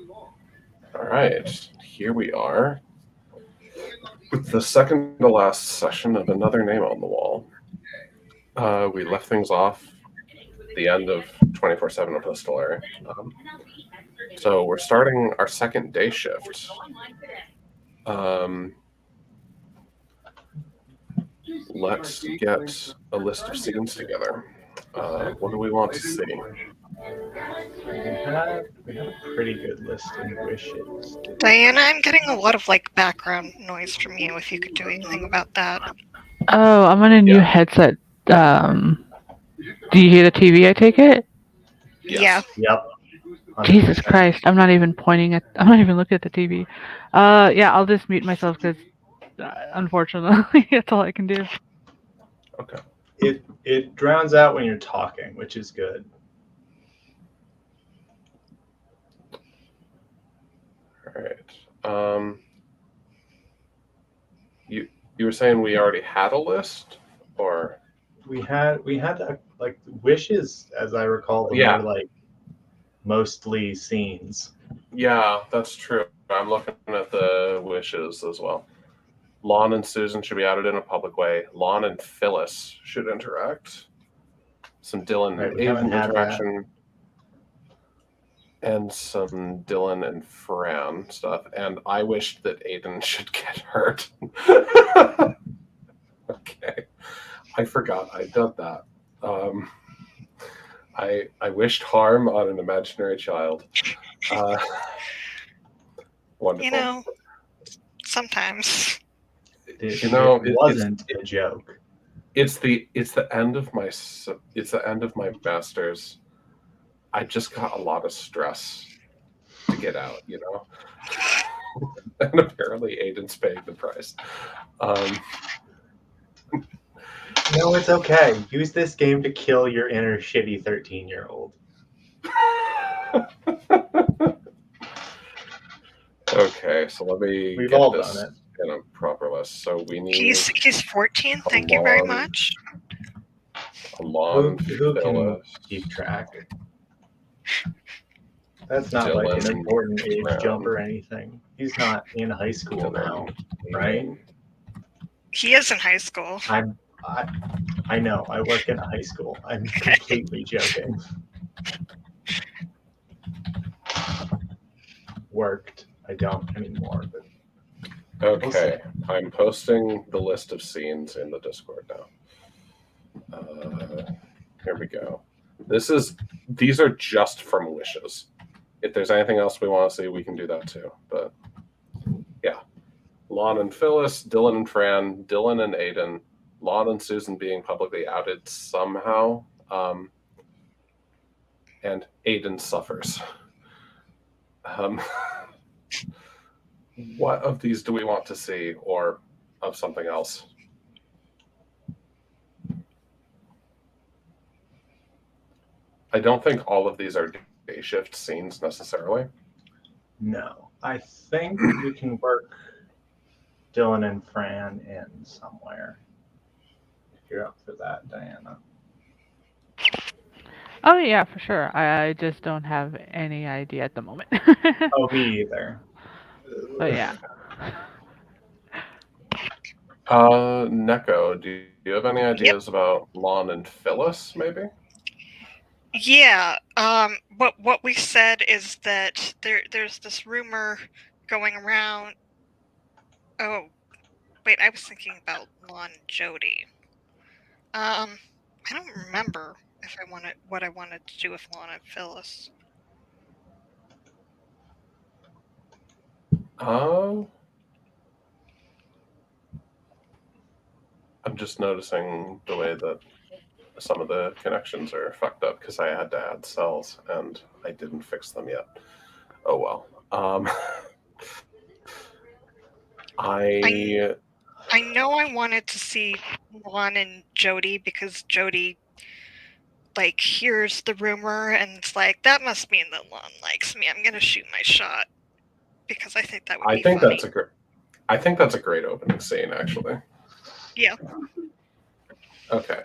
All right, here we are with the second to last session of Another Name on the Wall. We left things off at the end of 24/7 Epistolary. So we're starting our second day shift. Let's get a list of scenes together. What do we want to see? We have a pretty good list of wishes. Diana, I'm getting a lot of background noise from you. If you could do anything about that. Oh, I'm on a new headset. Do you hear the TV? I take it. Yeah. Yep. Jesus Christ! I'm not even pointing at. I'm not even looking at the TV. Yeah, I'll just mute myself because, unfortunately, that's all I can do. Okay. It drowns out when you're talking, which is good. All right. You were saying we already had a list, or we had wishes, as I recall. Yeah. Were mostly scenes. Yeah, that's true. I'm looking at the wishes as well. Lon and Susan should be outed in a public way. Lon and Phyllis should interact. Some Dylan and Aiden interaction. And some Dylan and Fran stuff. And I wished that Aiden should get hurt. Okay. I forgot I'd done that. I wished harm on an imaginary child. Wonderful. Sometimes. It wasn't a joke. It's the end of my master's. I just got a lot of stress to get out, and apparently Aiden's paying the price. No, it's okay. Use this game to kill your inner shitty 13-year-old. Okay, so let me We've get all this done it. in a proper list. So we need. He's 14. Thank you very much. Who can keep track? That's not Dylan, an important age jump or anything. He's not in high school now, right? He is in high school. I know. I work in a high school. I'm completely joking. Worked. I don't anymore. But okay, I'm posting the list of scenes in the Discord now. Here we go. These are just from wishes. If there's anything else we want to see, we can do that too. But yeah, Lon and Phyllis, Dylan and Fran, Dylan and Aiden, Lon and Susan being publicly outed somehow, and Aiden suffers. What of these do we want to see, or of something else? I don't think all of these are day shift scenes necessarily. No, I think we can work Dylan and Fran in somewhere. If you're up for that, Diana. Oh yeah, for sure. I just don't have any idea at the moment. Oh, me either. But yeah. Neko, do you have any ideas about Lon and Phyllis, maybe? Yeah. What we said is that there's this rumor going around. Oh, wait. I was thinking about Lon and Jody. I don't remember what I wanted to do with Lon and Phyllis. I'm just noticing the way that some of the connections are fucked up because I had to add cells and I didn't fix them yet. Oh well. I know I wanted to see Lon and Jody because Jody hears the rumor and it's like, that must mean that Lon likes me. I'm gonna shoot my shot because I think that would be funny. I think that's a great opening scene, actually. Yeah. Okay.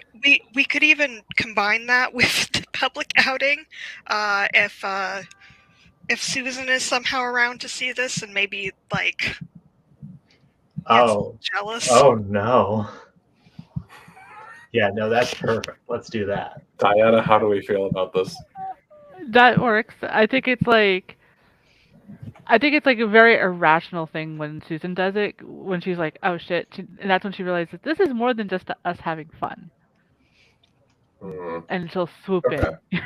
We could even combine that with the public outing if if Susan is somehow around to see this and maybe like Oh, jealous. oh no. Yeah, no, that's perfect. Let's do that. Diana, how do we feel about this? That works. I think it's like a very irrational thing when Susan does it, when she's like, "Oh shit," and that's when she realizes this is more than just us having fun, Hmm. and she'll swoop Okay. in.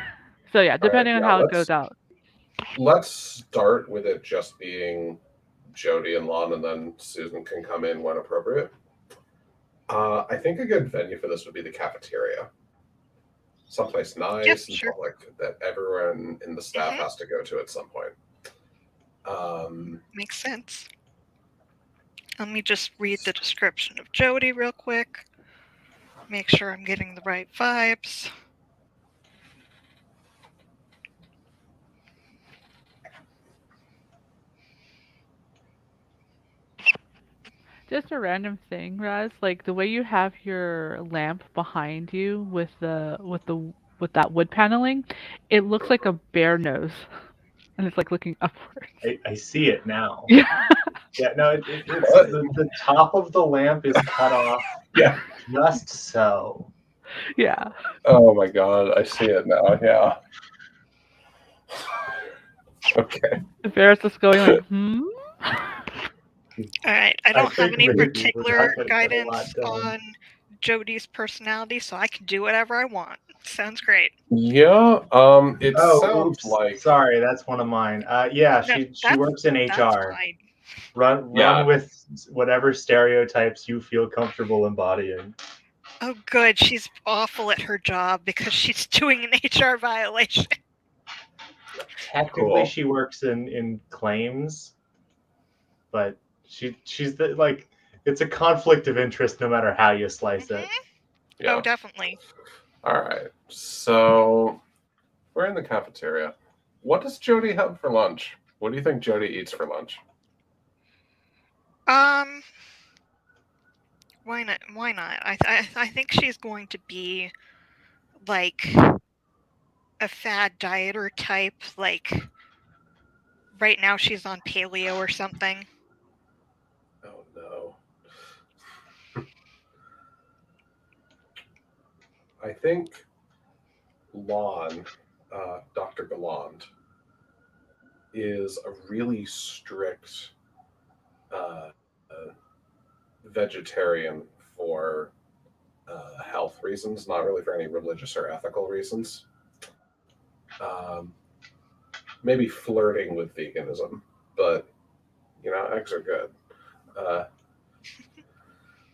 So yeah, All right, depending on yeah, how it goes out. let's start with it just being Jody and Lon, and then Susan can come in when appropriate. I think a good venue for this would be the cafeteria. Someplace nice Yeah, and sure. public that everyone in the staff Mhm. has to go to at some point. Makes sense. Let me just read the description of Jody real quick. Make sure I'm getting the right vibes. Just a random thing, Raz, like the way you have your lamp behind you with that wood paneling, it looks like a bear nose, and it's like looking upwards. I see it now. Yeah. Yeah, no, it's the top of the lamp is cut off. Yeah. Just so. Yeah. Oh my god, I see it now. Yeah. Okay. The bear's just going like, hmm. All right, I don't have think any maybe we're particular not gonna get a lot guidance done. on Jody's personality, so I can do whatever I want. Sounds great. Yeah. It Oh, sounds oops. like Sorry, that's one of mine. Yeah, No, she works in that's HR. fine. Run Yeah. with whatever stereotypes you feel comfortable embodying. Oh, good. She's awful at her job because she's doing an HR violation. Technically, Cool. she works in claims, but she's the like it's a conflict of interest no matter how you slice it. Yeah. Oh, definitely. All right. So we're in the cafeteria. What does Jody have for lunch? What do you think Jody eats for lunch? Why not? Why not? I think she's going to be like a fad dieter type. Like right now, she's on paleo or something. Oh no. I think Lon, Dr. Galland, is a really strict vegetarian for health reasons, not really for any religious or ethical reasons. Maybe flirting with veganism, but you know, eggs are good.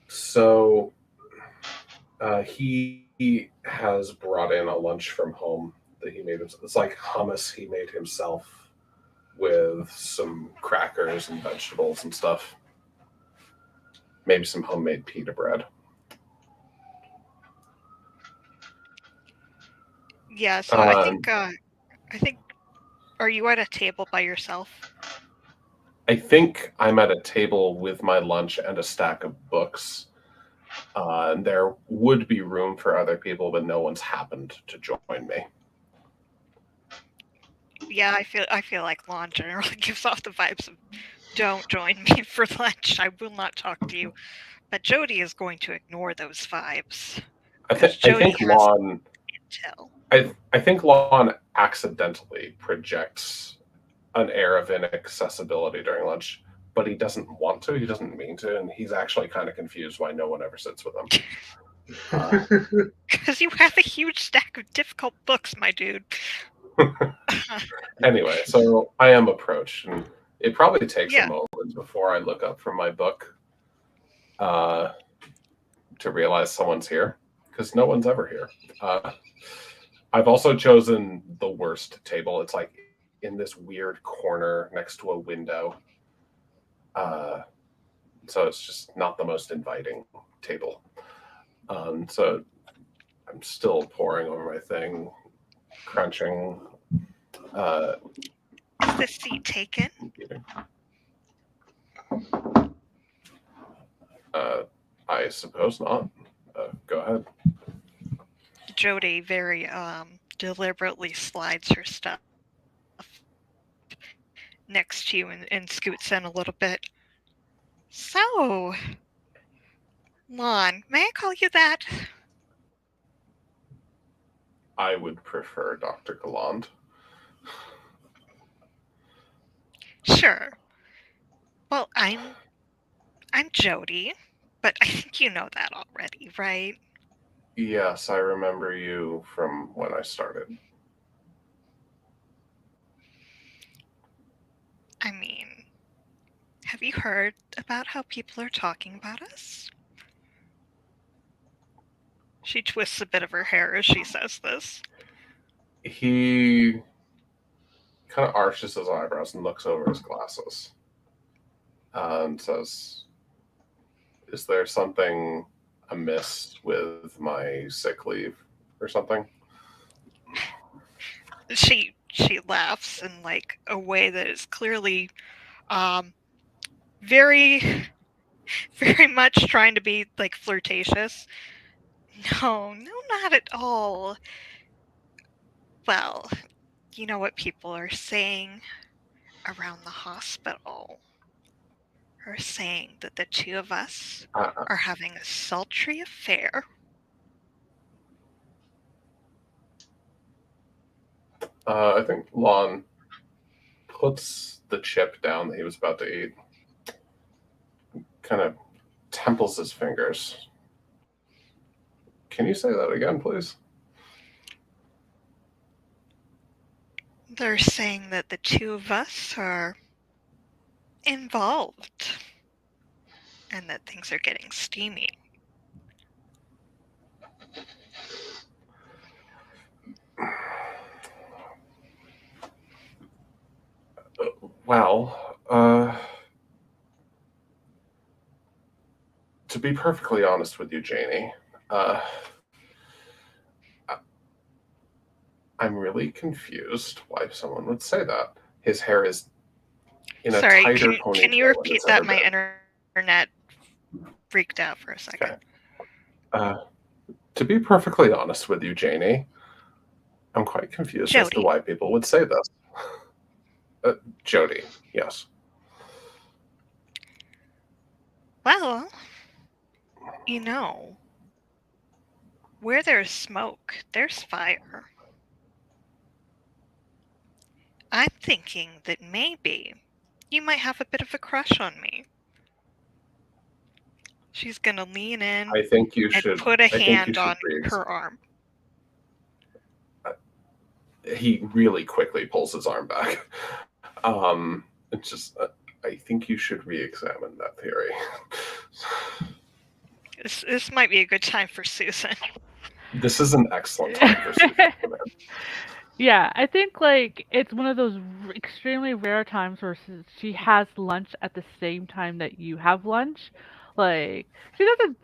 So he has brought in a lunch from home that he made himself. It's like hummus he made himself with some crackers and vegetables and stuff. Maybe some homemade pita bread. Yeah. So I think. Are you at a table by yourself? I think I'm at a table with my lunch and a stack of books. And there would be room for other people, but no one's happened to join me. Yeah, I feel like Lon generally gives off the vibes of don't join me for lunch. I will not talk to you. But Jody is going to ignore those vibes. I think has Lon. intel. I think Lon accidentally projects an air of inaccessibility during lunch, but he doesn't want to. He doesn't mean to, and he's actually kind of confused why no one ever sits with him. Because you have a huge stack of difficult books, my dude. Anyway, so I am approached, and it probably takes Yeah. a moment before I look up from my book to realize someone's here, because no one's ever here. I've also chosen the worst table. It's like in this weird corner next to a window. So it's just not the most inviting table. So I'm still poring over my thing, crunching. Is this seat taken? I suppose not. Go ahead. Jody very deliberately slides her stuff next to you and scoots in a little bit. So, Lon, may I call you that? I would prefer Dr. Galland. Sure. Well, I'm Jody, but I think you know that already, right? Yes, I remember you from when I started. I mean, have you heard about how people are talking about us? She twists a bit of her hair as she says this. He kind of arches his eyebrows and looks over his glasses and says, "Is there something amiss with my sick leave or something?" She laughs in like a way that is clearly very very much trying to be like flirtatious. No, not at all. Well, you know what people are saying around the hospital? Are saying that the two of us are having a sultry affair. I think Lon puts the chip down that he was about to eat, kind of temples his fingers. Can you say that again, please? They're saying that the two of us are involved and that things are getting steamy. Well, to be perfectly honest with you, Janie, I'm really confused why someone would say that. His hair is in a Sorry, tighter can ponytail. you than repeat it's that? ever My been. internet freaked out for a second. Okay. To be perfectly honest with you, Janie, I'm quite confused as to Jody. why people would say this. Jody, yes. Well, you know, where there's smoke, there's fire. I'm thinking that maybe you might have a bit of a crush on me. She's gonna lean in I think you and should. put a I think you hand should on her arm. He really quickly pulls his arm back. It's just. I think you should re-examine that theory. This might be a good time for Susan. This is an excellent time for Susan. Yeah, I think like it's one of those extremely rare times where she has lunch at the same time that you have lunch. Like she doesn't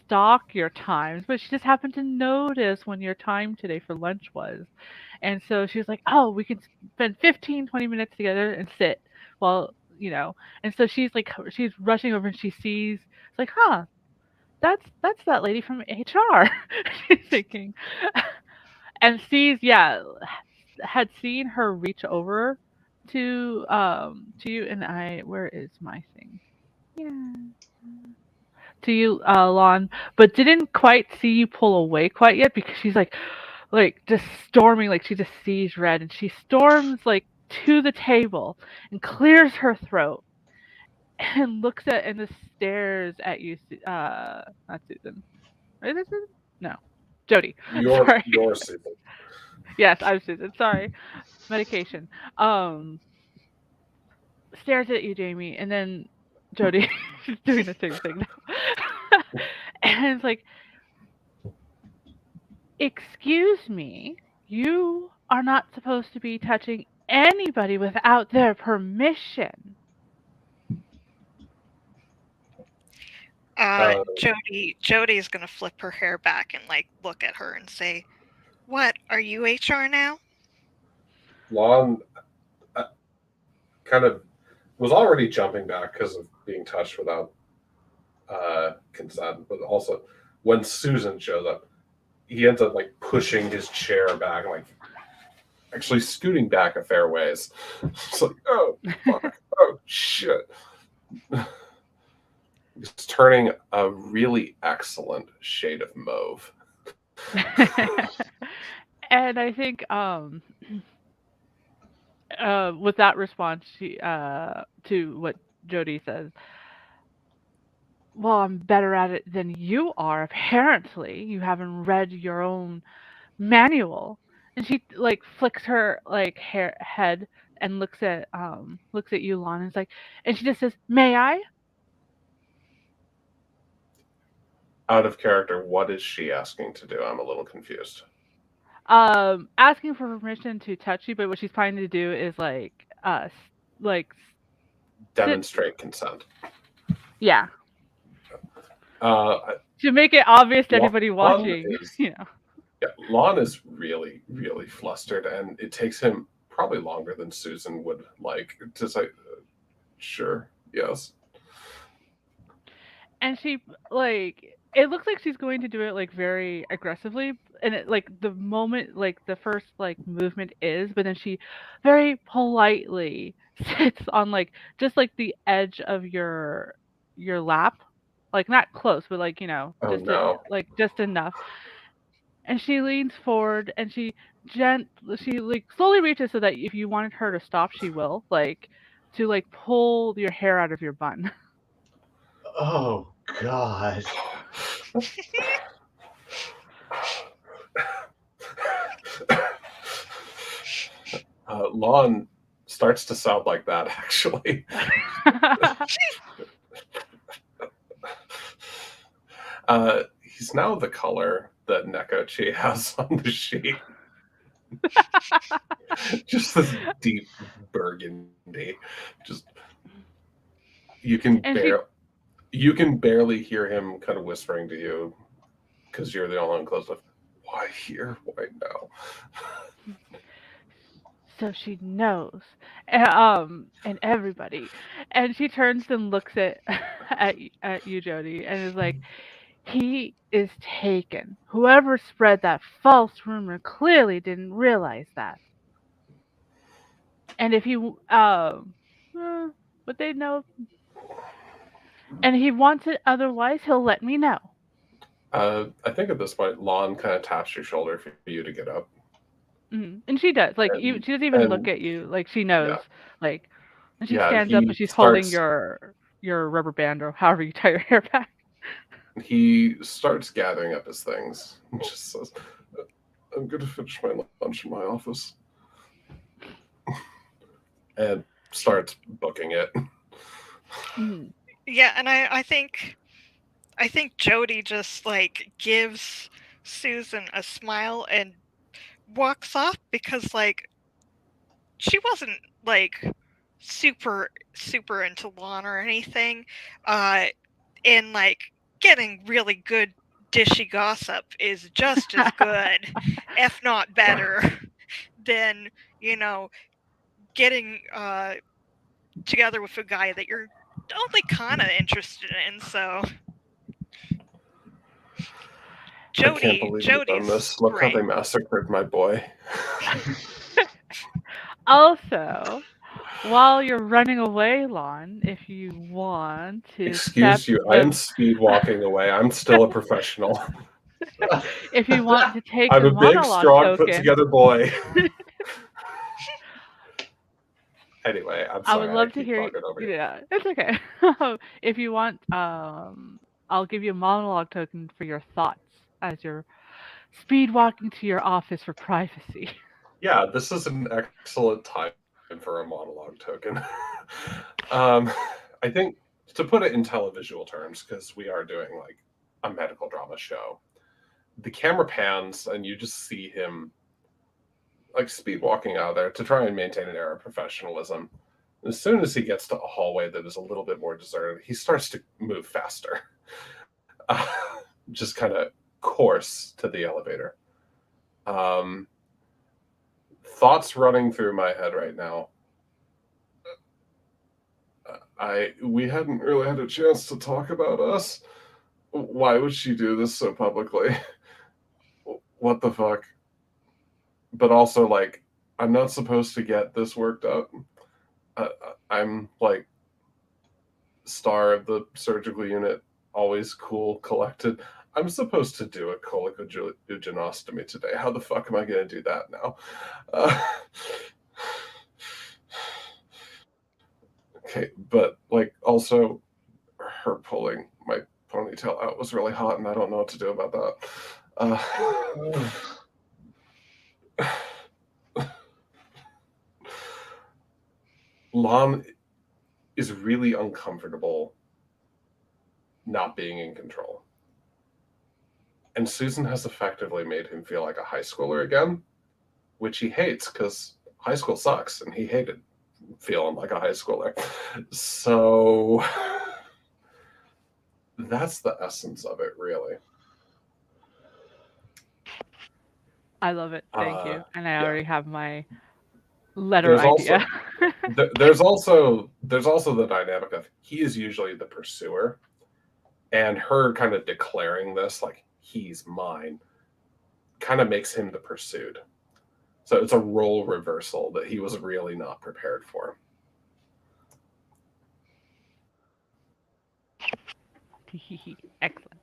stalk your times, but she just happened to notice when your time today for lunch was. And so she was like, "Oh, we can spend 15, 20 minutes together and sit." Well, and so she's rushing over and she sees it's like, "Huh, that's that lady from HR." She's thinking. And sees, yeah, had seen her reach over to you, and where is my thing? Yeah. To you, Lon, but didn't quite see you pull away quite yet because she's like just storming, like she just sees red, and she storms like to the table and clears her throat and looks at and just stares at you, not Susan. Is it Susan? No, Jody. Sorry. Your Susan. Yes, I'm Susan. Sorry. Medication. Um, Stares at you, Jamie, and then Jody is doing the same thing now. And it's like, excuse me, you are not supposed to be touching anybody without their permission. Jody's gonna flip her hair back and like look at her and say, "What, are you HR now?" Lon kind of was already jumping back because of being touched without consent, but also when Susan shows up, he ends up like pushing his chair back and like actually scooting back a fair ways. It's like, oh, fuck, oh, shit. It's turning a really excellent shade of mauve. And I think with that response to what Jody says, well, I'm better at it than you are. Apparently, you haven't read your own manual. And she like flicks her like head and looks at you, Lon, and is like, and she just says, "May I?" Out of character, what is she asking to do? I'm a little confused. Asking for permission to touch you, but what she's trying to do is like like Demonstrate consent. yeah, Uh, to make it obvious to everybody Lon watching, is- you know. Yeah, Lon is really, really flustered, and it takes him probably longer than Susan would like to say, sure, yes. And she like it looks like she's going to do it like very aggressively, and it like the moment like the first like movement is, but then she very politely sits on like just like the edge of your lap, like not close, but like, you know, Oh just no. like just enough. And she leans forward and she like slowly reaches so that if you wanted her to stop, she will, like to like pull your hair out of your bun. Oh God. Lon starts to sound like that, actually. He's now the color that Nekochi has on the sheet. Just this deep burgundy. Just you can barely hear him kind of whispering to you because you're the only one close enough. Why here? Why now? So she knows, and everybody, and she turns and looks at you, Jody, and is like, "He is taken. Whoever spread that false rumor clearly didn't realize that. And if he, but they know, and he wants it otherwise, he'll let me know." I think at this point, Lon kind of taps your shoulder for you to get up. And she does. Like, she doesn't even look at you. Like, she knows. Yeah. Like, and she Yeah, stands up he and she's holding starts- your rubber band or however you tie your hair back. He starts gathering up his things and just says, I'm going to finish my lunch in my office. And starts booking it. Mhm. Yeah, and I think Jody just like gives Susan a smile and walks off because like she wasn't like super into Lon or anything. And like getting really good dishy gossip is just as good, if not better, than, you know, getting together with a guy that you're only kind of interested in. So I can't believe you've done Jody's this. Look how great. they massacred my boy. Also, while you're running away, Lon, if you want to Excuse you, I am speed walking away. I'm still a professional. if you want to take I'm the a big, monologue strong, token, put together boy. Anyway, I'm I sorry. would love to keep hear. talking over you. Yeah, it's okay. If you want, I'll give you a monologue token for your thoughts as you're speed walking to your office for privacy. Yeah, this is an excellent time for a monologue token. I think to put it in televisual terms, because we are doing like a medical drama show, the camera pans and you just see him like speed walking out of there to try and maintain an air of professionalism. As soon as he gets to a hallway that is a little bit more deserted, he starts to move faster. Just kind of course to the elevator. Thoughts running through my head right now. We hadn't really had a chance to talk about us. Why would she do this so publicly? What the fuck? But also, like, I'm not supposed to get this worked up. I'm like star of the surgical unit, always cool, collected. I'm supposed to do a cholecystectomy today. How the fuck am I going to do that now? Okay, but like also her pulling my ponytail out was really hot, and I don't know what to do about that. Lon is really uncomfortable not being in control. And Susan has effectively made him feel like a high schooler again, which he hates because high school sucks and he hated feeling like a high schooler. So that's the essence of it, really. I love it. Thank you. And I yeah. already have my letter There's idea. there's also the dynamic of he is usually the pursuer, and her kind of declaring this like he's mine kind of makes him the pursued. So it's a role reversal that he was really not prepared for. Excellent.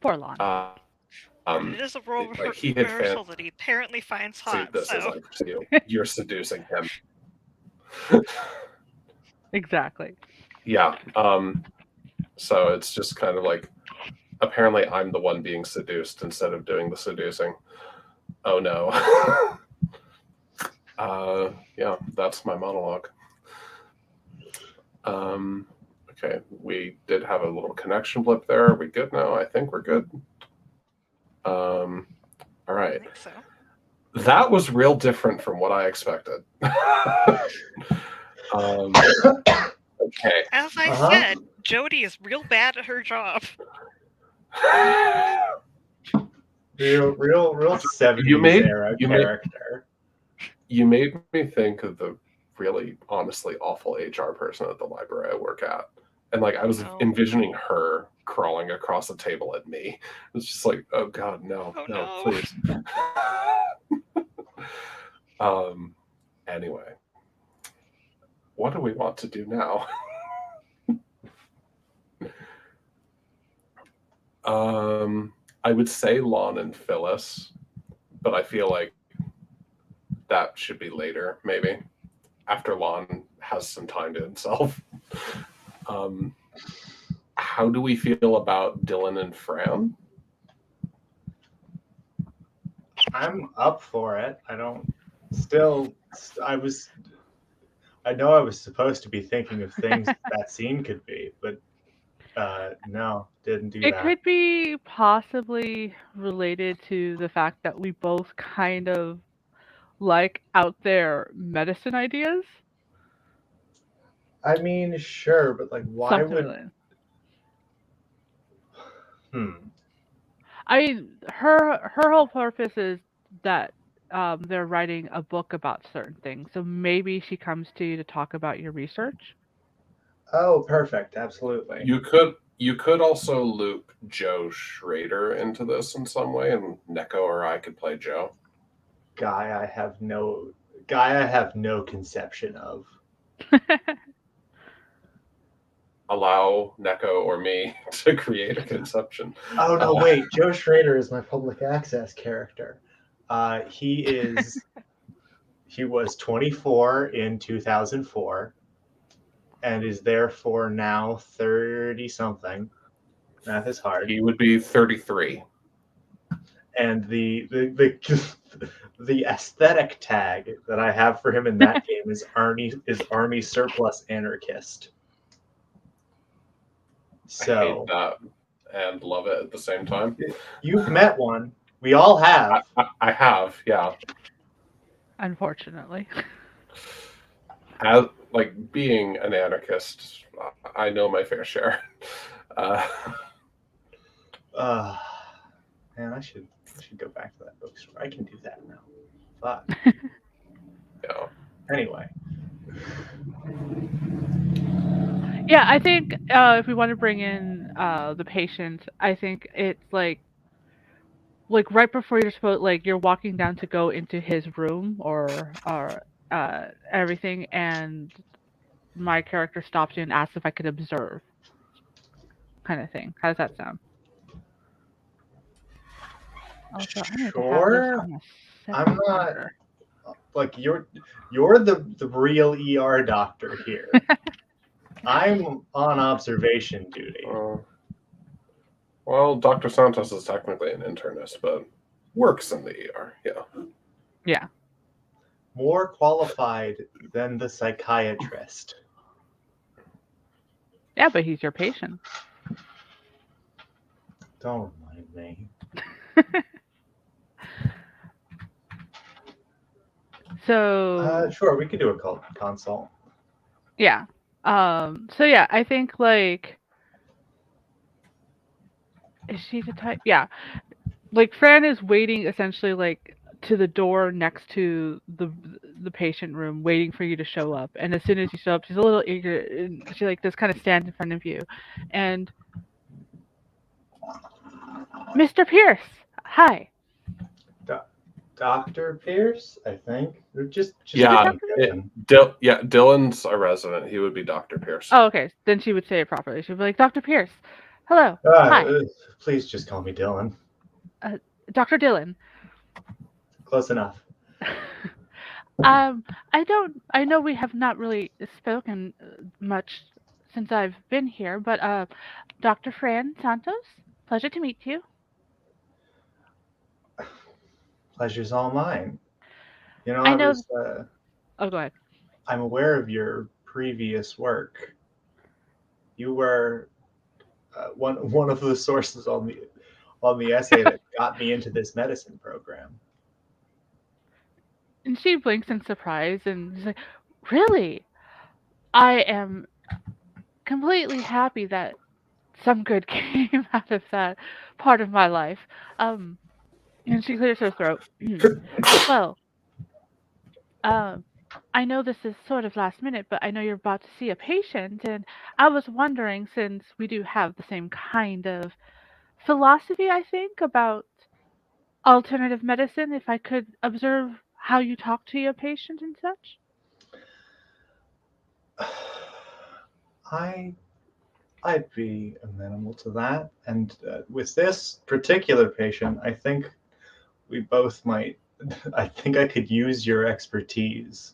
Poor Lon. It is a role like he had reversal that he apparently finds hot. this as So I pursue. You're seducing him. Exactly. Yeah. So it's just kind of like apparently I'm the one being seduced instead of doing the seducing. Oh no. Yeah, that's my monologue. Okay, we did have a little connection blip there. Are we good now? I think we're good. All I right. think so. That was real different from what I expected. Okay. As I said, Jody is real bad at her job. Real 70s era character. You made me think of the really honestly awful HR person at the library I work at. And like I was envisioning her crawling across the table at me. It's just like, oh God, no, please. Anyway. What do we want to do now? I would say Lon and Phyllis, but I feel like that should be later, maybe after Lon has some time to himself. How do we feel about Dylan and Fran? I'm up for it. I know I was supposed to be thinking of things that scene could be, but no, didn't do that. It could be possibly related to the fact that we both kind of like out there medicine ideas. I mean, sure, but like, why Something would? like that. I mean, her whole purpose is that they're writing a book about certain things. So maybe she comes to you to talk about your research. Oh, perfect! Absolutely. You could also loop Joe Schrader into this in some way, and Neko or I could play Joe. Guy I have no conception of. Allow Neko or me to create a conception. Oh no, wait. Joe Schrader is my public access character. He was 24 in 2004 and is therefore now 30 something. Math is hard. He would be 33. And the aesthetic tag that I have for him in that game is Army Surplus Anarchist. So I hate that and love it at the same time. You've met one. We all have. I have, yeah. Unfortunately. As like being an anarchist, I know my fair share. Man, I should go back to that bookstore. I can do that now. Fuck. Yeah. Anyway. Yeah, I think if we want to bring in the patient, I think it's like like right before you're supposed, like you're walking down to go into his room or everything, and my character stops you and asks if I could observe, kind of thing. How does that sound? Also, I need to have this Sure. on a I'm second not monitor. like you're the real ER doctor here. I'm on observation duty. Well, Dr. Santos is technically an internist, but works in the ER. Yeah. Yeah. More qualified than the psychiatrist. Yeah, but he's your patient. Don't mind me. So Sure, we could do a consult. yeah. So yeah, I think like, is she the type? Yeah. Like Fran is waiting essentially like to the door next to the patient room, waiting for you to show up. And as soon as you show up, she's a little eager, and she like just kind of stands in front of you. And Mr. Pierce, hi. Dr. Pierce, I think. Or just Yeah, call me Dylan. Dylan's a resident. He would be Dr. Pierce. Oh, okay. Then she would say it properly. She would be like, Dr. Pierce, hello, hi, Please just call me Dylan. Dr. Dylan. Close enough. I know we have not really spoken much since I've been here, but Dr. Fran Santos, pleasure to meet you. Pleasure's all mine. You know, I know. Oh, go ahead. I'm aware of your previous work. You were one of the sources on the essay that got me into this medicine program. And she blinks in surprise and she's like, really? I am completely happy that some good came out of that part of my life. And she clears her throat. Well, I know this is sort of last minute, but I know you're about to see a patient, and I was wondering, since we do have the same kind of philosophy, I think, about alternative medicine, if I could observe how you talk to your patient and such. I'd be amenable to that. And with this particular patient, I think we both might. I think I could use your expertise,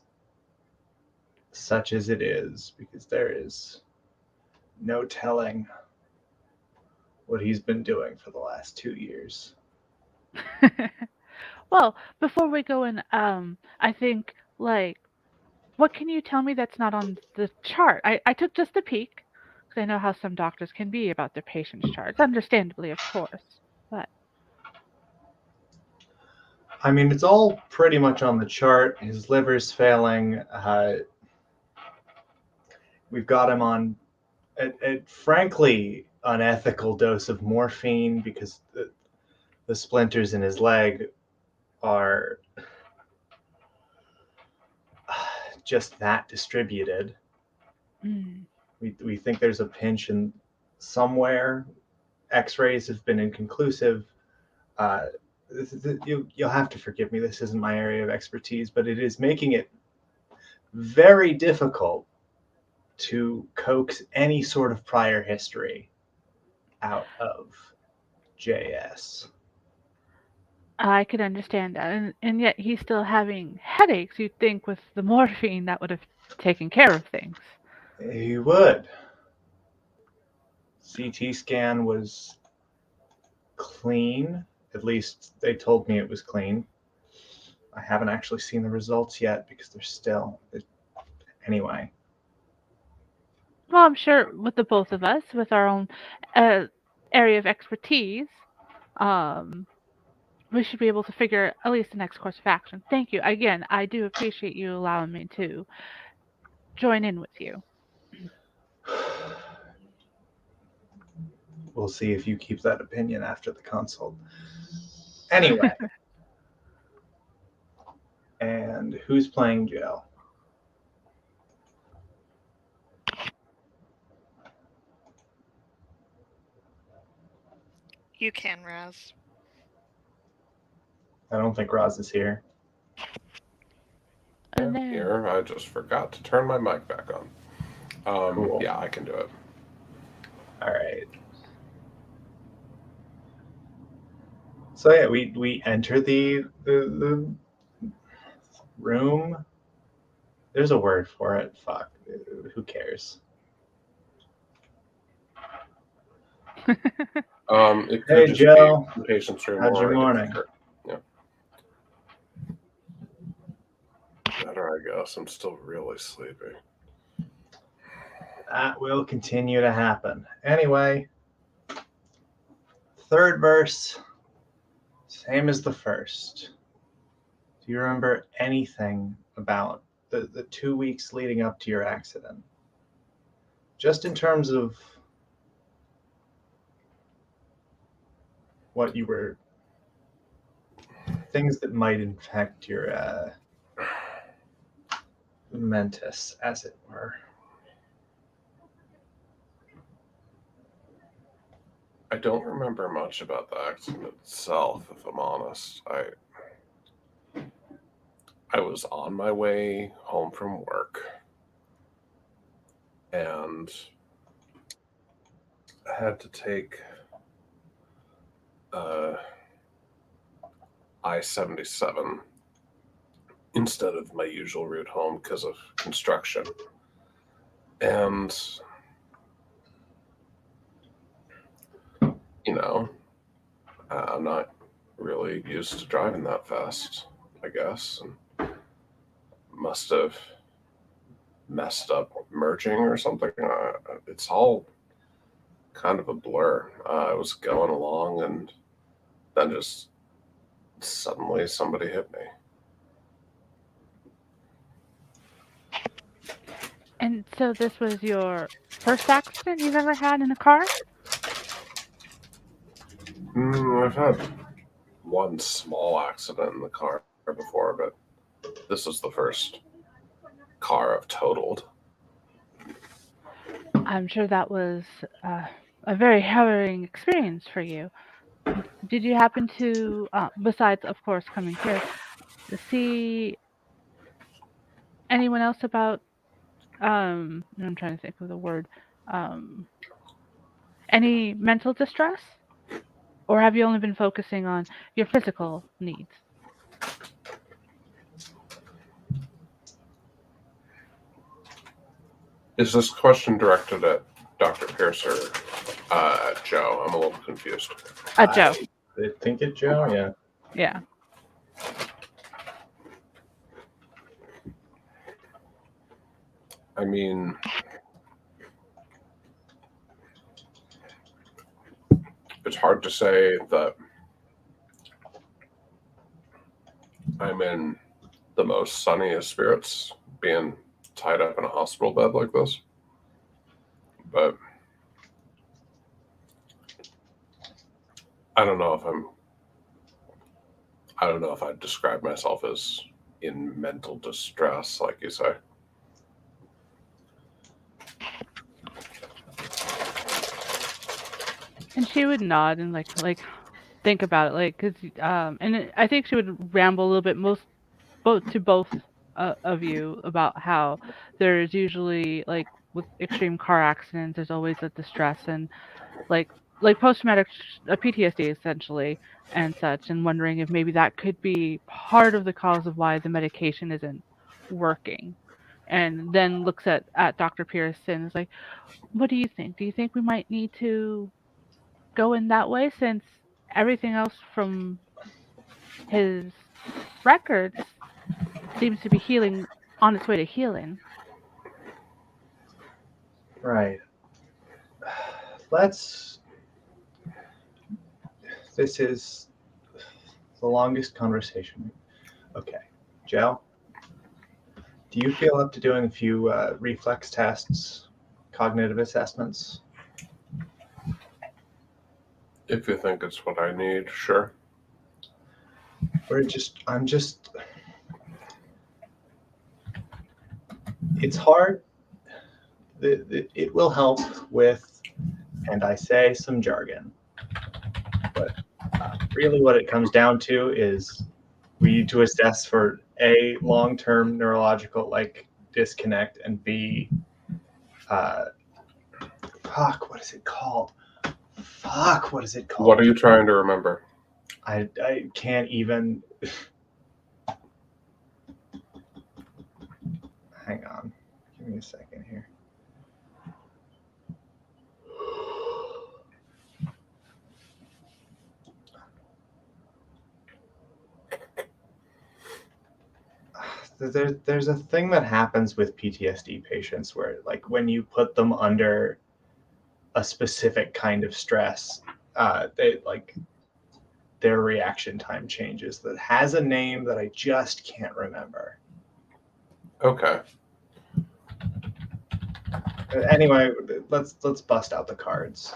such as it is, because there is no telling what he's been doing for the last 2 years. Well, before we go in, I think, like, what can you tell me that's not on the chart? I took just a peek, because I know how some doctors can be about their patients' charts, understandably, of course. But I mean, it's all pretty much on the chart. His liver's failing. We've got him on a frankly unethical dose of morphine because the splinters in his leg are just that distributed. We think there's a pinch in somewhere. X-rays have been inconclusive. You'll have to forgive me. This isn't my area of expertise, but it is making it very difficult to coax any sort of prior history out of JS. I could understand that, and yet he's still having headaches. You'd think with the morphine that would have taken care of things. He would. CT scan was clean. At least they told me it was clean. I haven't actually seen the results yet because they're still. Anyway. Well, I'm sure with the both of us, with our own area of expertise, we should be able to figure at least the next course of action. Thank you. Again, I do appreciate you allowing me to join in with you. We'll see if you keep that opinion after the consult. Anyway. And who's playing Joe? You can, Raz. I don't think Roz is here. And then, Here, I just forgot to turn my mic back on. Cool. Yeah, I can do it. All right. So yeah, we enter the room. There's a word for it. Fuck. Who cares? It could Hey, just Joe. be the patient's room. How's your or a morning? doctor. Yeah. Better, I guess. I'm still really sleepy. That will continue to happen. Anyway, third verse, same as the first. Do you remember anything about the 2 weeks leading up to your accident? Just in terms of what you were, things that might infect your mentis, as it were. I don't remember much about the accident itself, if I'm honest. I was on my way home from work and I had to take I-77 instead of my usual route home because of construction. And, you know, I'm not really used to driving that fast, I guess. And must have messed up merging or something. It's all kind of a blur. I was going along and then just suddenly somebody hit me. and so this was your first accident you've ever had in a car? I've had one small accident in the car before, but this is the first car I've totaled. I'm sure that was a very harrowing experience for you. Did you happen to, besides, of course, coming here, see anyone else about, I'm trying to think of the word, any mental distress? Or have you only been focusing on your physical needs? Is this question directed at Dr. Pierce or Joe? I'm a little confused. Joe. I think it, Joe. Yeah. Yeah. I mean, it's hard to say that I'm in the most sunniest spirits being tied up in a hospital bed like this. But I don't know if I'd describe myself as in mental distress, like you say. And she would nod and like think about it, cause I think she would ramble a little bit both of you about how there's usually like with extreme car accidents, there's always a distress and like post-traumatic PTSD essentially and such, and wondering if maybe that could be part of the cause of why the medication isn't working. And then looks at Dr. Pearson and is like, what do you think? Do you think we might need to go in that way since everything else from his records seems to be healing on its way to healing? Right. This is the longest conversation. Okay. Joe, do you feel up to doing a few reflex tests, cognitive assessments? If you think it's what I need, sure. It's hard. It will help with, and I say some jargon, but really what it comes down to is we need to assess for A, long-term neurological like disconnect, and B, what is it called? What is it called? What are you trying to remember? I can't even. Hang on. Give me a second here. There's a thing that happens with PTSD patients where, like, when you put them under a specific kind of stress, they like their reaction time changes. That has a name that I just can't remember. Okay. Anyway, let's bust out the cards.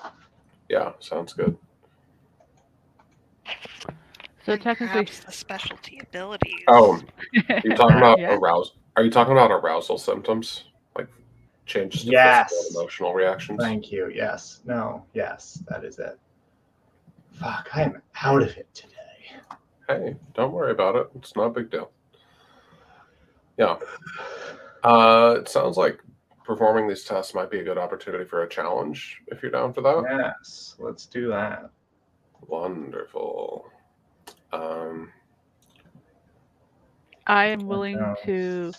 Yeah, sounds good. So And technically, perhaps the specialty abilities. Oh, you're talking about Yeah. arousal. Are you talking about arousal symptoms, like changes to Yes. physical and emotional reactions? Thank you. Yes. No. Yes. That is it. Fuck, I am out of it today. Hey, don't worry about it. It's not a big deal. Yeah. It sounds like performing these tests might be a good opportunity for a challenge if you're down for that. Yes. Let's do that. Wonderful. I am willing No. to.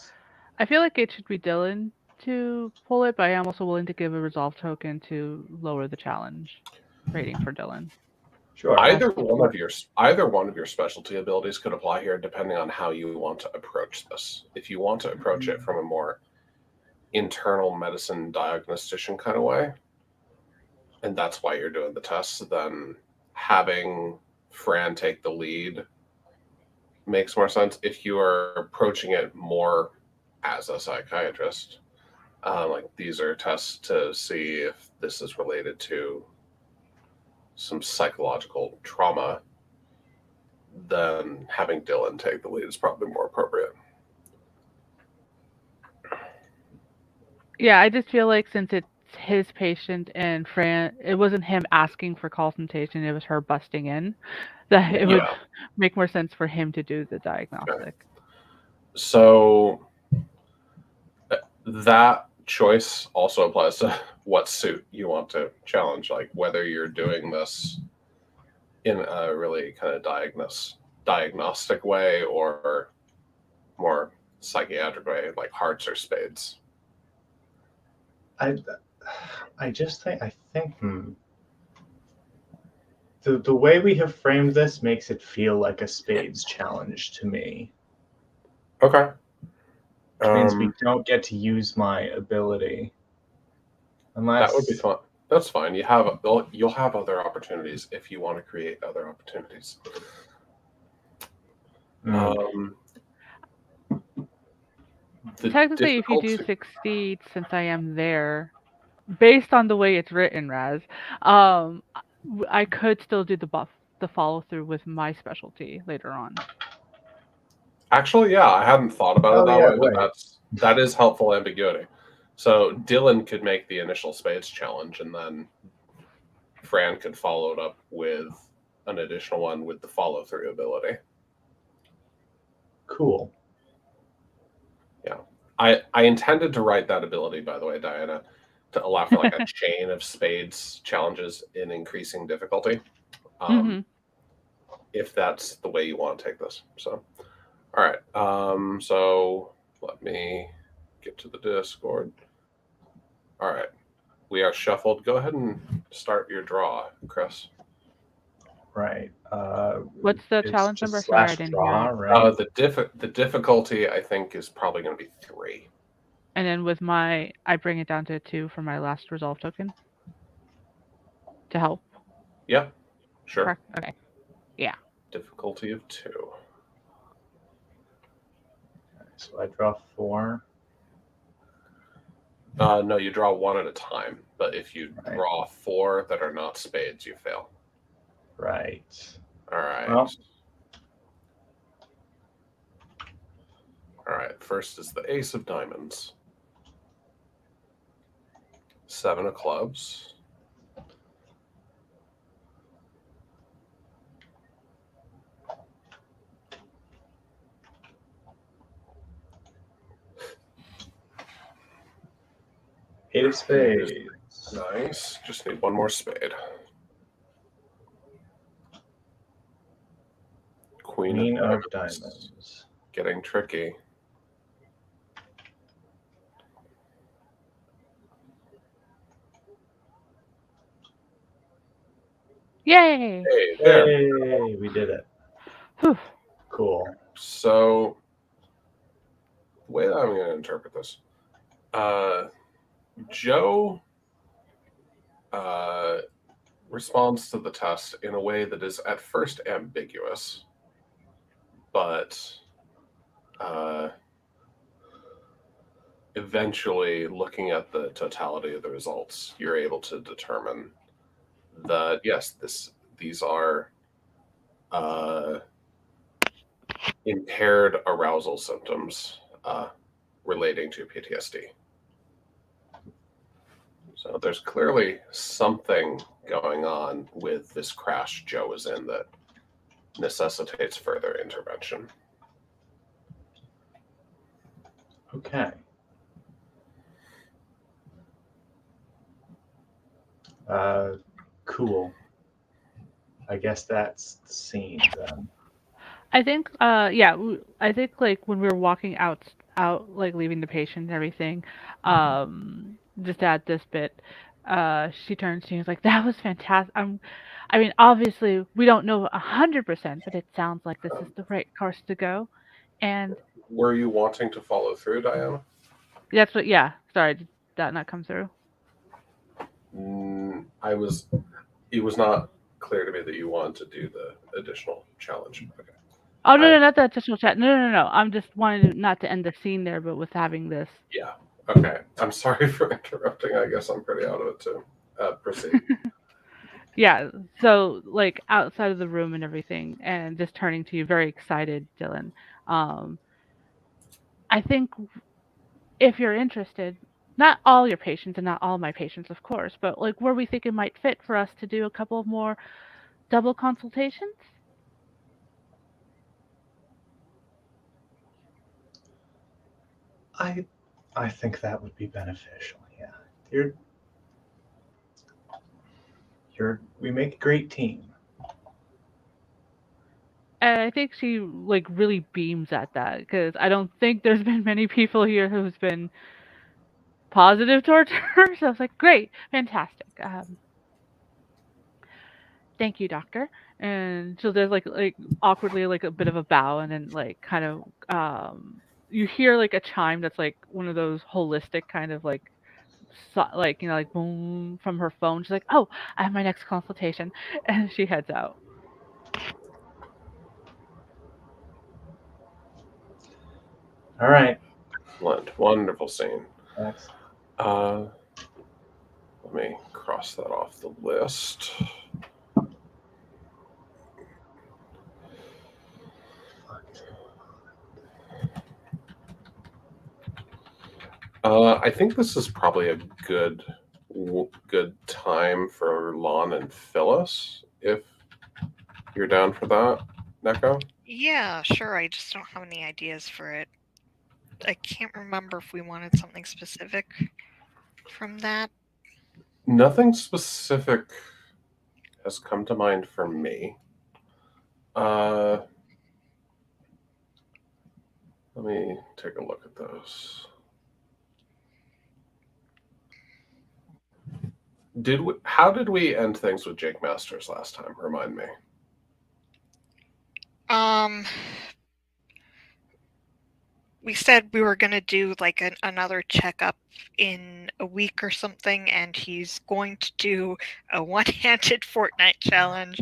I feel like it should be Dylan to pull it, but I am also willing to give a resolve token to lower the challenge rating for Dylan. Sure. Either one of your specialty abilities could apply here, depending on how you want to approach this. If you want to approach it from a more internal medicine diagnostician kind of way, and that's why you're doing the tests, then having Fran take the lead makes more sense. If you are approaching it more as a psychiatrist, like these are tests to see if this is related to some psychological trauma, then having Dylan take the lead is probably more appropriate. Yeah, I just feel like since it's his patient and Fran, it wasn't him asking for consultation, it was her busting in, that it would make more sense for him to do the diagnostic. So that choice also applies to what suit you want to challenge, like whether you're doing this in a really kind of diagnostic way or more psychiatric way, like hearts or spades. I just think the way we have framed this makes it feel like a spades challenge to me. Okay. Which means we don't get to use my ability. Unless that would be fun. That's fine. You'll have other opportunities if you want to create other opportunities. Technically, if you do succeed, since I am there, based on the way it's written, Raz, I could still do the follow through with my specialty later on. Actually, yeah, I hadn't thought about it that way, but right. that is helpful ambiguity. So Dylan could make the initial spades challenge, and then Fran could follow it up with an additional one with the follow through ability. Cool. Yeah. I intended to write that ability, by the way, Diana, to allow for like a chain of spades challenges in increasing difficulty. If that's the way you want to take this. So, all right. So let me get to the Discord. All right. We are shuffled. Go ahead and start your draw, Chris. Right. What's the challenge number? Sorry, I didn't draw, hear. right? The difficulty, I think, is probably going to be 3. And then with I bring it down to 2 for my last resolve token to help. Yeah, sure. Correct. Okay. Yeah. Difficulty of 2. So I draw 4. No, you draw 1 at a time. But if you draw 4 that are not spades, you fail. Right. All right. Well. All right. First is the Ace of Diamonds. 7 of Clubs. Eight of spades. Nice. Just need one more spade. Queen of diamonds. Getting tricky. Yay! Hey, there. Hey, we did it. Whew. Cool. So, the way that I'm going to interpret this, Joe responds to the test in a way that is at first ambiguous, but eventually, looking at the totality of the results, you're able to determine that yes, these are impaired arousal symptoms relating to PTSD. So there's clearly something going on with this crash Joe was in that necessitates further intervention. Okay. Cool. I guess that's the scene then. I think, yeah, I think like when we were walking out, like leaving the patient and everything, just at this bit, she turns to me and was like, "That was fantastic." I mean, obviously we don't know 100%, but it sounds like this is the right course to go, and Were you wanting to follow through, Diana? that's what. Yeah, sorry, did that not come through? It was not clear to me that you wanted to do the additional challenge. Okay. Oh no, not the additional chat. No. I'm just wanting not to end the scene there, but with having this. Yeah. Okay. I'm sorry for interrupting. I guess I'm pretty out of it too. Proceed. Yeah, so like outside of the room and everything, and just turning to you, very excited, Dylan. I think if you're interested, not all your patients and not all my patients, of course, but like where we think it might fit for us to do a couple of more double consultations. I think that would be beneficial. Yeah. We make a great team. And I think she like really beams at that because I don't think there's been many people here who's been positive towards her. So I was like, great, fantastic. Thank you, doctor. And so there's like awkwardly like a bit of a bow, and then like kind of you hear like a chime that's like one of those holistic kind of like like like boom from her phone. She's like, "Oh, I have my next consultation," and she heads out. All right. Excellent. Wonderful scene. Excellent. Let me cross that off the list. I think this is probably a good time for Lon and Phyllis, if you're down for that, Neko. Yeah, sure. I just don't have any ideas for it. I can't remember if we wanted something specific from that. Nothing specific has come to mind for me. Let me take a look at those. How did we end things with Jake Masters last time? Remind me. We said we were going to do like another checkup in a week or something, and he's going to do a one-handed Fortnite challenge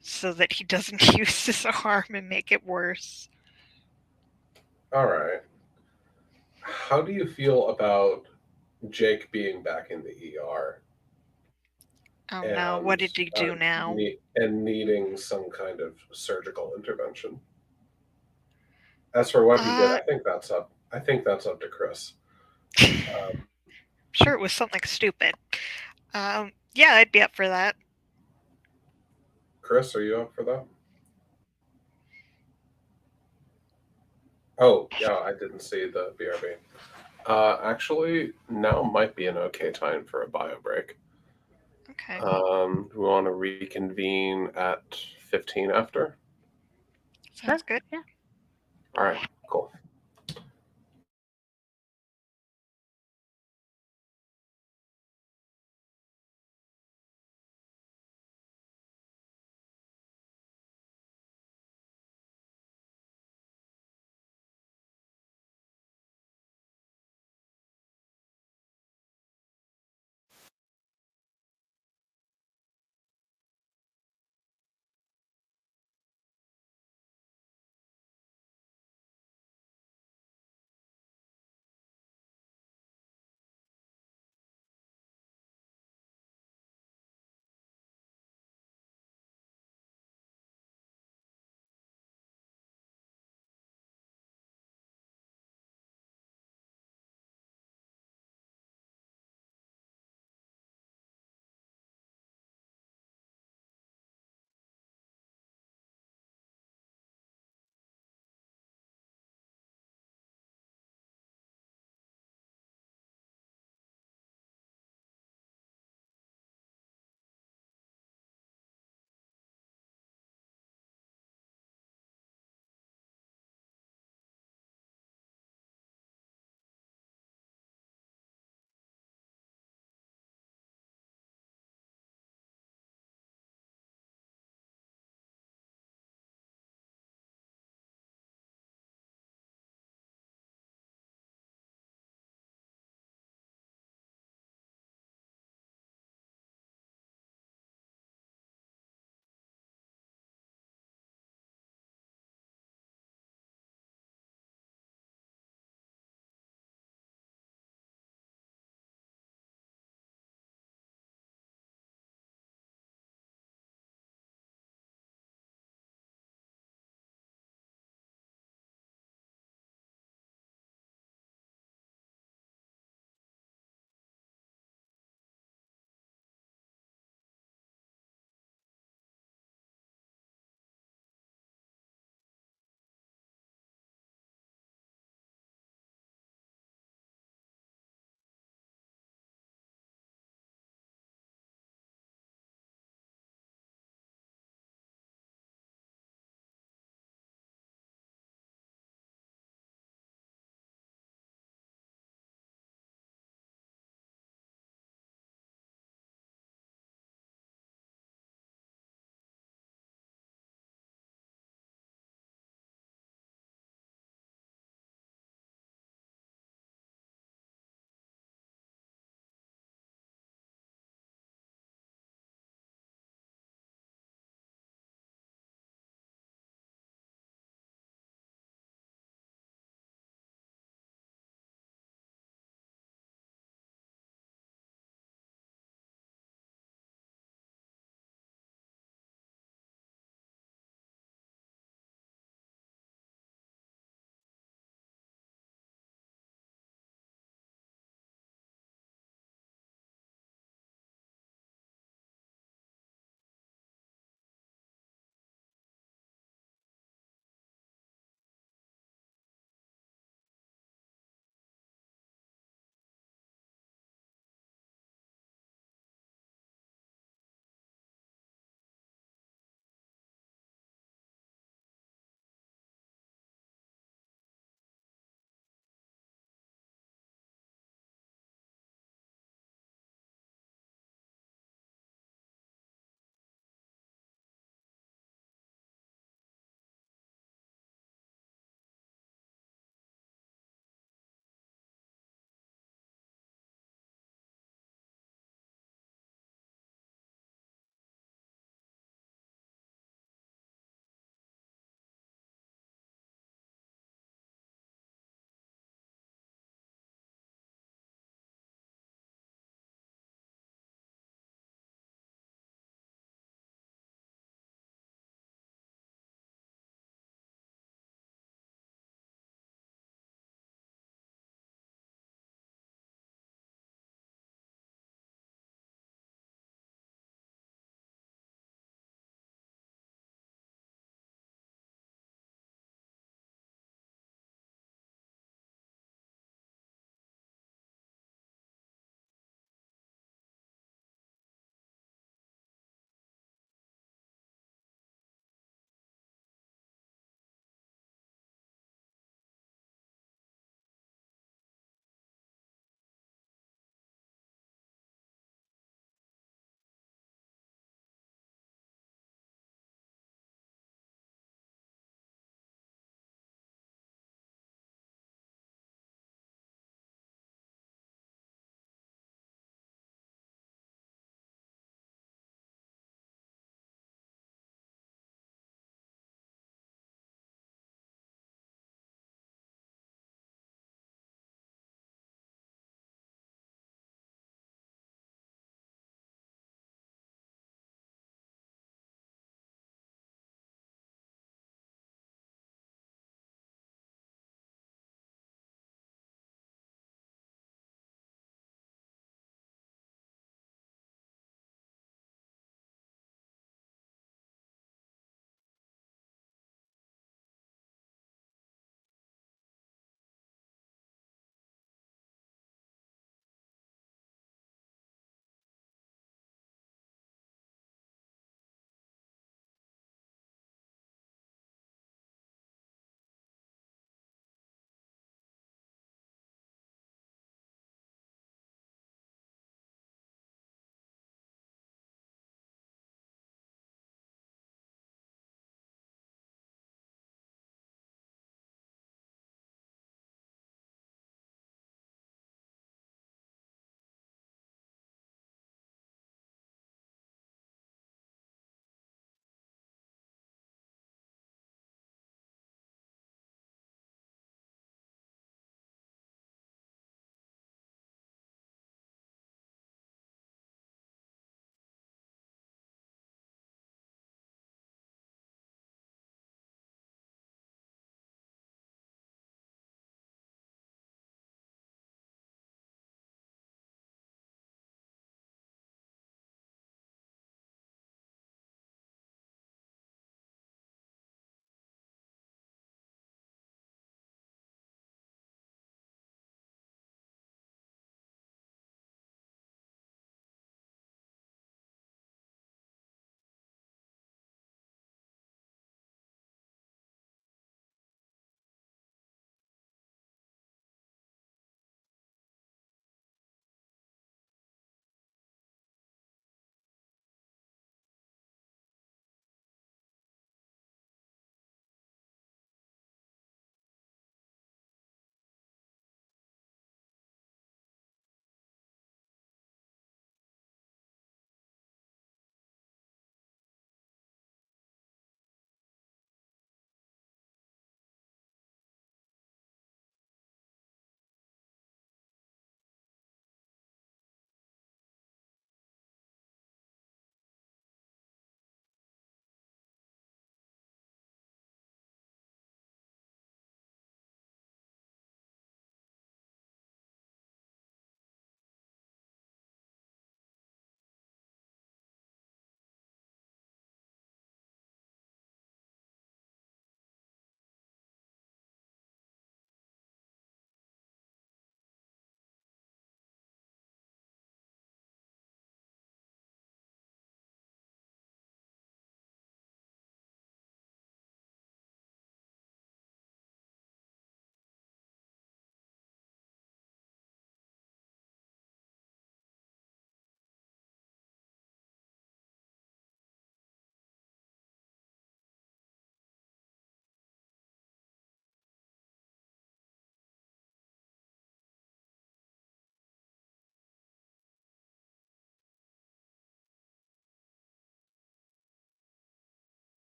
so that he doesn't use his arm and make it worse. All right. How do you feel about Jake being back in the ER? Oh no, what did he do now? And needing some kind of surgical intervention. As for what he did, I think that's up to Chris. I'm sure it was something stupid. Yeah, I'd be up for that. Chris, are you up for that? Oh, yeah, I didn't see the BRB. Actually, now might be an okay time for a bio break. Okay. We want to reconvene at 15 after. Sounds good. Yeah. All right, cool.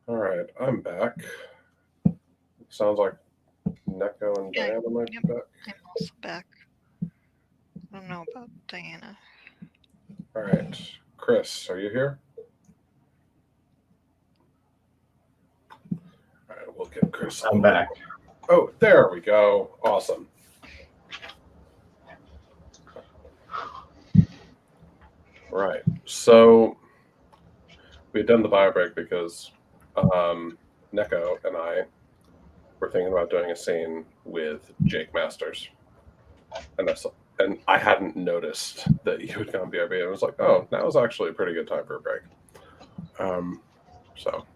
All right, I'm back. Sounds like Neko and Yeah, Diana might yep. be back. I'm also back. I don't know about Diana. All right, Chris, are you here? All right, we'll get Chris. I'm back. Oh, there we go. Awesome. Right. So we had done the bio break because Neko and I were thinking about doing a scene with Jake Masters, and I hadn't noticed that you had gone BRB. And I was like, oh, now is actually a pretty good time for a break. So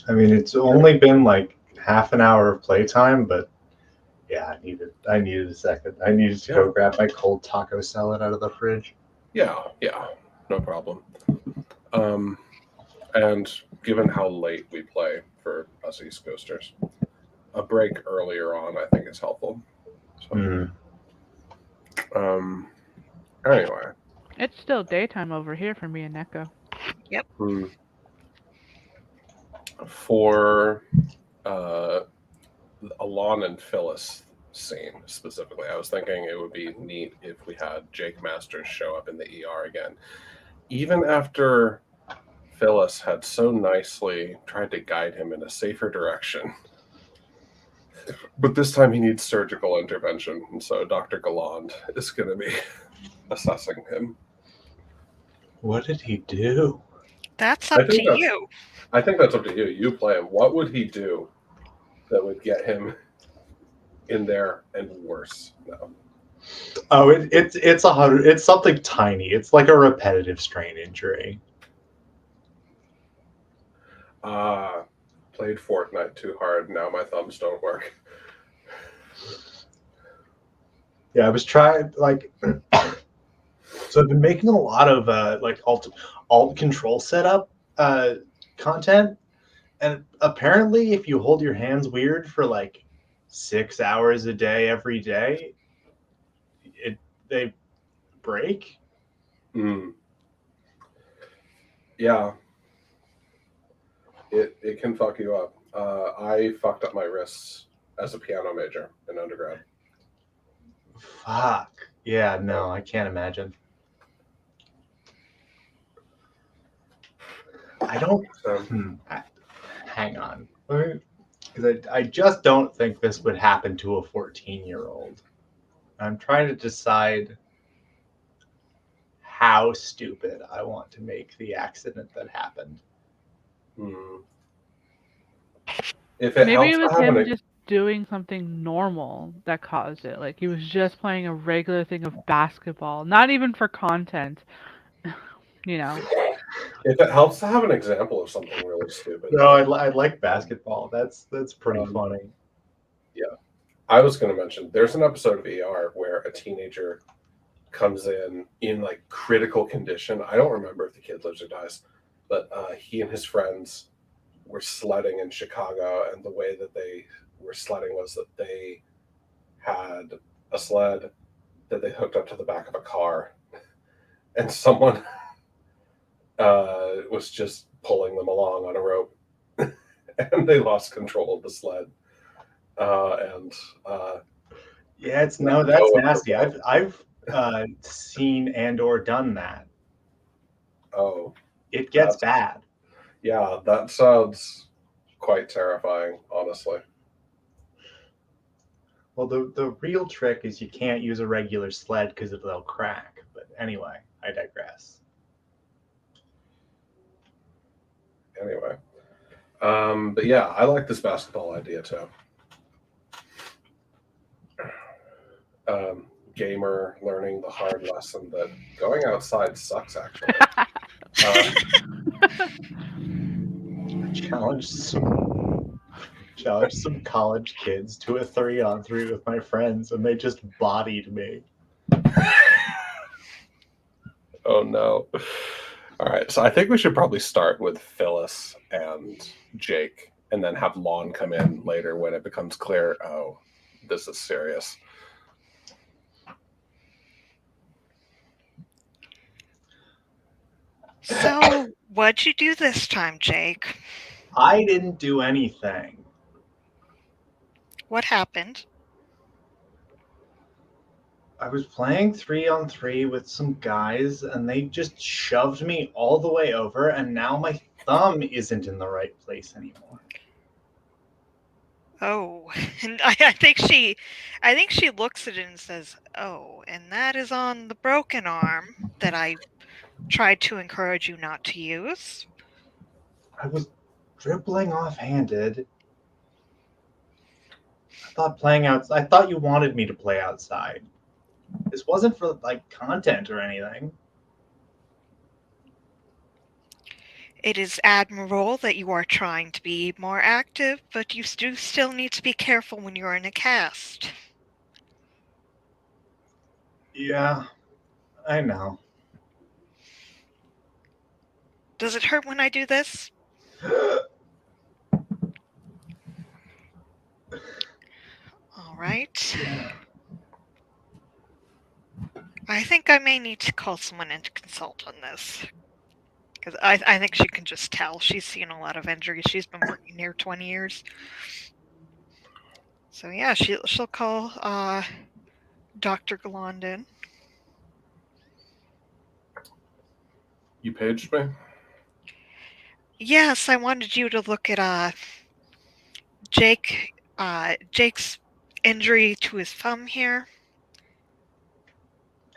I mean, it's only been like half an hour of playtime, but yeah, I needed a second. I needed to go grab my cold taco salad out of the fridge. yeah, no problem. And given how late we play for us East Coasters, a break earlier on I think is helpful. So, anyway, It's still daytime over here for me and Neko. For Alon and Phyllis scene specifically, I was thinking it would be neat if we had Jake Masters show up in the ER again, even after Phyllis had so nicely tried to guide him in a safer direction. But this time he needs surgical intervention, and so Dr. Galland is going to be assessing him. What did he do? That's up to that's- you. I think that's up to you. You play him. What would he do that would get him in there and worse? No. Oh, it's something tiny. It's like a repetitive strain injury. Played Fortnite too hard. Now my thumbs don't work. Yeah, I was trying like. So I've been making a lot of like alt control setup content, and apparently, if you hold your hands weird for like 6 hours a day every day, they break. Yeah. It can fuck you up. I fucked up my wrists as a piano major in undergrad. Fuck. Yeah, no, I can't imagine. I don't. Hang on. Because I just don't think this would happen to a 14-year-old. I'm trying to decide how stupid I want to make the accident that happened. If it Maybe helps it was to have him just doing something normal that caused it. Like he was just playing a regular thing of basketball, not even for content. You know. If it helps to have an example of something really stupid. No, I like basketball. That's pretty funny. Yeah. I was going to mention, there's an episode of ER where a teenager comes in like critical condition. I don't remember if the kid lives or dies, but he and his friends were sledding in Chicago, and the way that they were sledding was that they had a sled that they hooked up to the back of a car, and someone was just pulling them along on a rope, and they lost control of the sled. Yeah, that's nasty. I've seen and or done that. Oh, it gets bad. Yeah, that sounds quite terrifying, honestly. Well, the real trick is you can't use a regular sled because they'll crack. But anyway, I digress. Anyway, but yeah, I like this basketball idea too. Gamer learning the hard lesson that going outside sucks, actually. Challenge some college kids to a 3-on-3 with my friends, and they just bodied me. Oh no. All right, so I think we should probably start with Phyllis and Jake, and then have Lon come in later when it becomes clear, oh, this is serious. So, what'd you do this time, Jake? I didn't do anything. What happened? I was playing 3-on-3 with some guys, and they just shoved me all the way over, and now my thumb isn't in the right place anymore. Oh, and I think she looks at it and says, "Oh, and that is on the broken arm that I tried to encourage you not to use." I was dribbling offhanded. I thought you wanted me to play outside. This wasn't for like content or anything. It is admirable that you are trying to be more active, but you do still need to be careful when you're in a cast. Yeah, I know. Does it hurt when I do this? All right. Yeah. I think I may need to call someone in to consult on this. Because I think she can just tell. She's seen a lot of injuries. She's been working here 20 years. So yeah, she'll call Dr. Galland in. You paged me? Yes, I wanted you to look at Jake's injury to his thumb here.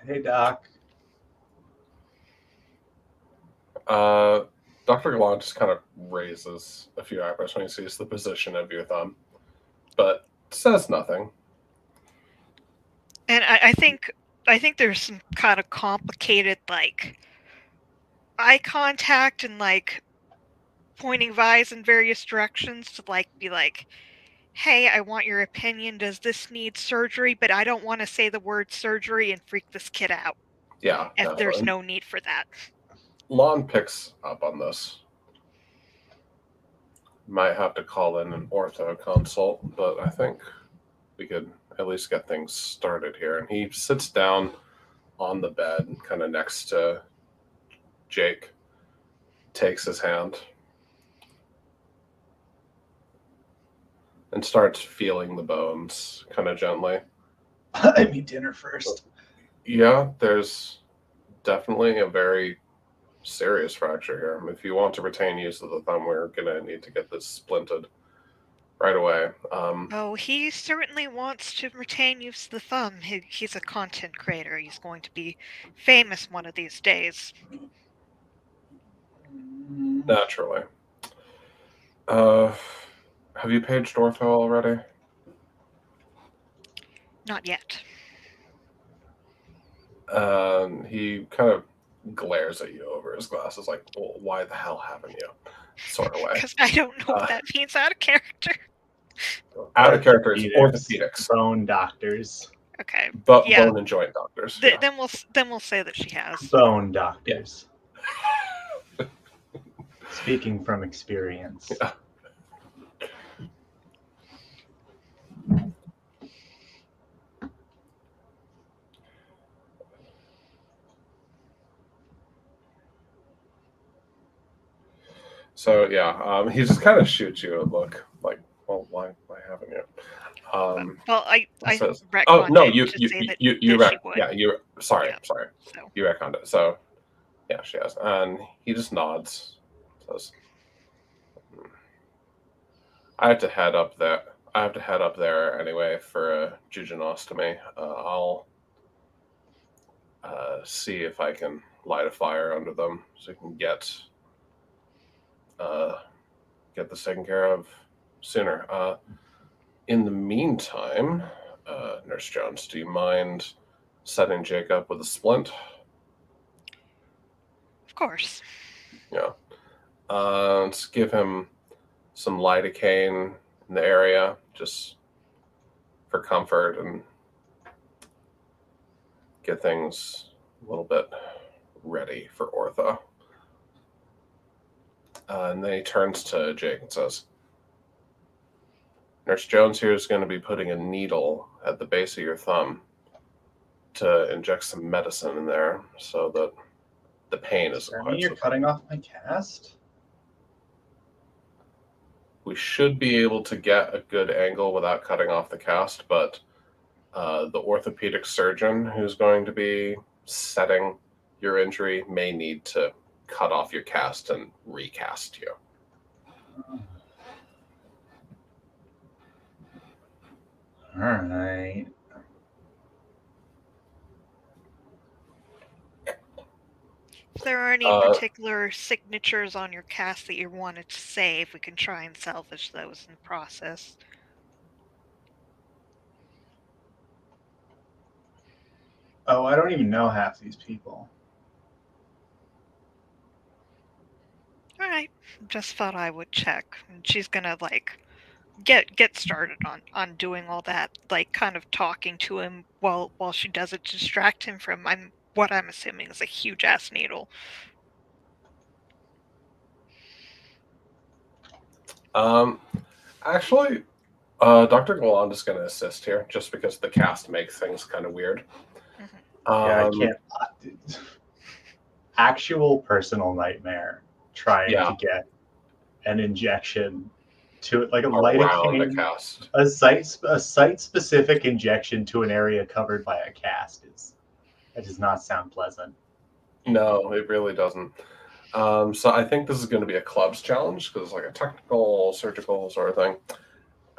Hey, Doc. Dr. Gallant just kind of raises a few eyebrows when he sees the position of your thumb, but says nothing. And I think there's some kind of complicated like eye contact and like pointing Vise in various directions to like be like, "Hey, I want your opinion. Does this need surgery?" But I don't want to say the word surgery and freak this kid out. Yeah, If there's definitely. no need for that. Lon picks up on this. Might have to call in an ortho consult, but I think we could at least get things started here. And he sits down on the bed, kind of next to Jake, takes his hand, and starts feeling the bones kind of gently. I need dinner first. Yeah, there's definitely a very serious fracture here. If you want to retain use of the thumb, we're going to need to get this splinted right away. Oh, he certainly wants to retain use of the thumb. He's a content creator. He's going to be famous one of these days. Naturally. Have you paged ortho already? Not yet. He kind of glares at you over his glasses, like, well, "Why the hell haven't you?" Sort of way. Because I don't know what that means out of character. Out of character is Orthopedics. orthopedics, Bone doctors. Okay. but Yeah. bone and joint doctors. Yeah. Then we'll say that she has. Bone doctors. Speaking from experience. Yeah. So yeah, he just kind of shoots you a look, like, "Well, why haven't you?" Well, I says, retconned "Oh no, it you to say that you she would. yeah, you sorry, Yeah. sorry, So you retconned it." So yeah, she has, and he just nods, says, "I have to head up there. I have to head up there anyway for a jejunectomy. I'll see if I can light a fire under them so we can get this taken care of sooner. In the meantime, Nurse Jones, do you mind setting Jake up with a splint?" of course. Yeah. Let's give him some lidocaine in the area, just for comfort, and get things a little bit ready for ortho. And then he turns to Jake and says, "Nurse Jones here is going to be putting a needle at the base of your thumb to inject some medicine in there so that the pain isn't I mean, quite you're so cutting off my cast? We should be able to get a good angle without cutting off the cast, but the orthopedic surgeon who's going to be setting your injury may need to cut off your cast and recast you. All right. If there are any particular signatures on your cast that you wanted to save, we can try and salvage those in the process. Oh, I don't even know half these people. All right, just thought I would check. And she's gonna like get started on doing all that, like kind of talking to him while she does it to distract him from what I'm assuming is a huge ass needle. Actually, Dr. Galland is going to assist here just because the cast makes things kind of weird. Yeah, I can't. Actual personal nightmare trying to get an injection to like a around a lidocaine, cast. a site specific injection to an area covered by a cast that does not sound pleasant. No, it really doesn't. So I think this is going to be a clubs challenge because it's like a technical, surgical sort of thing.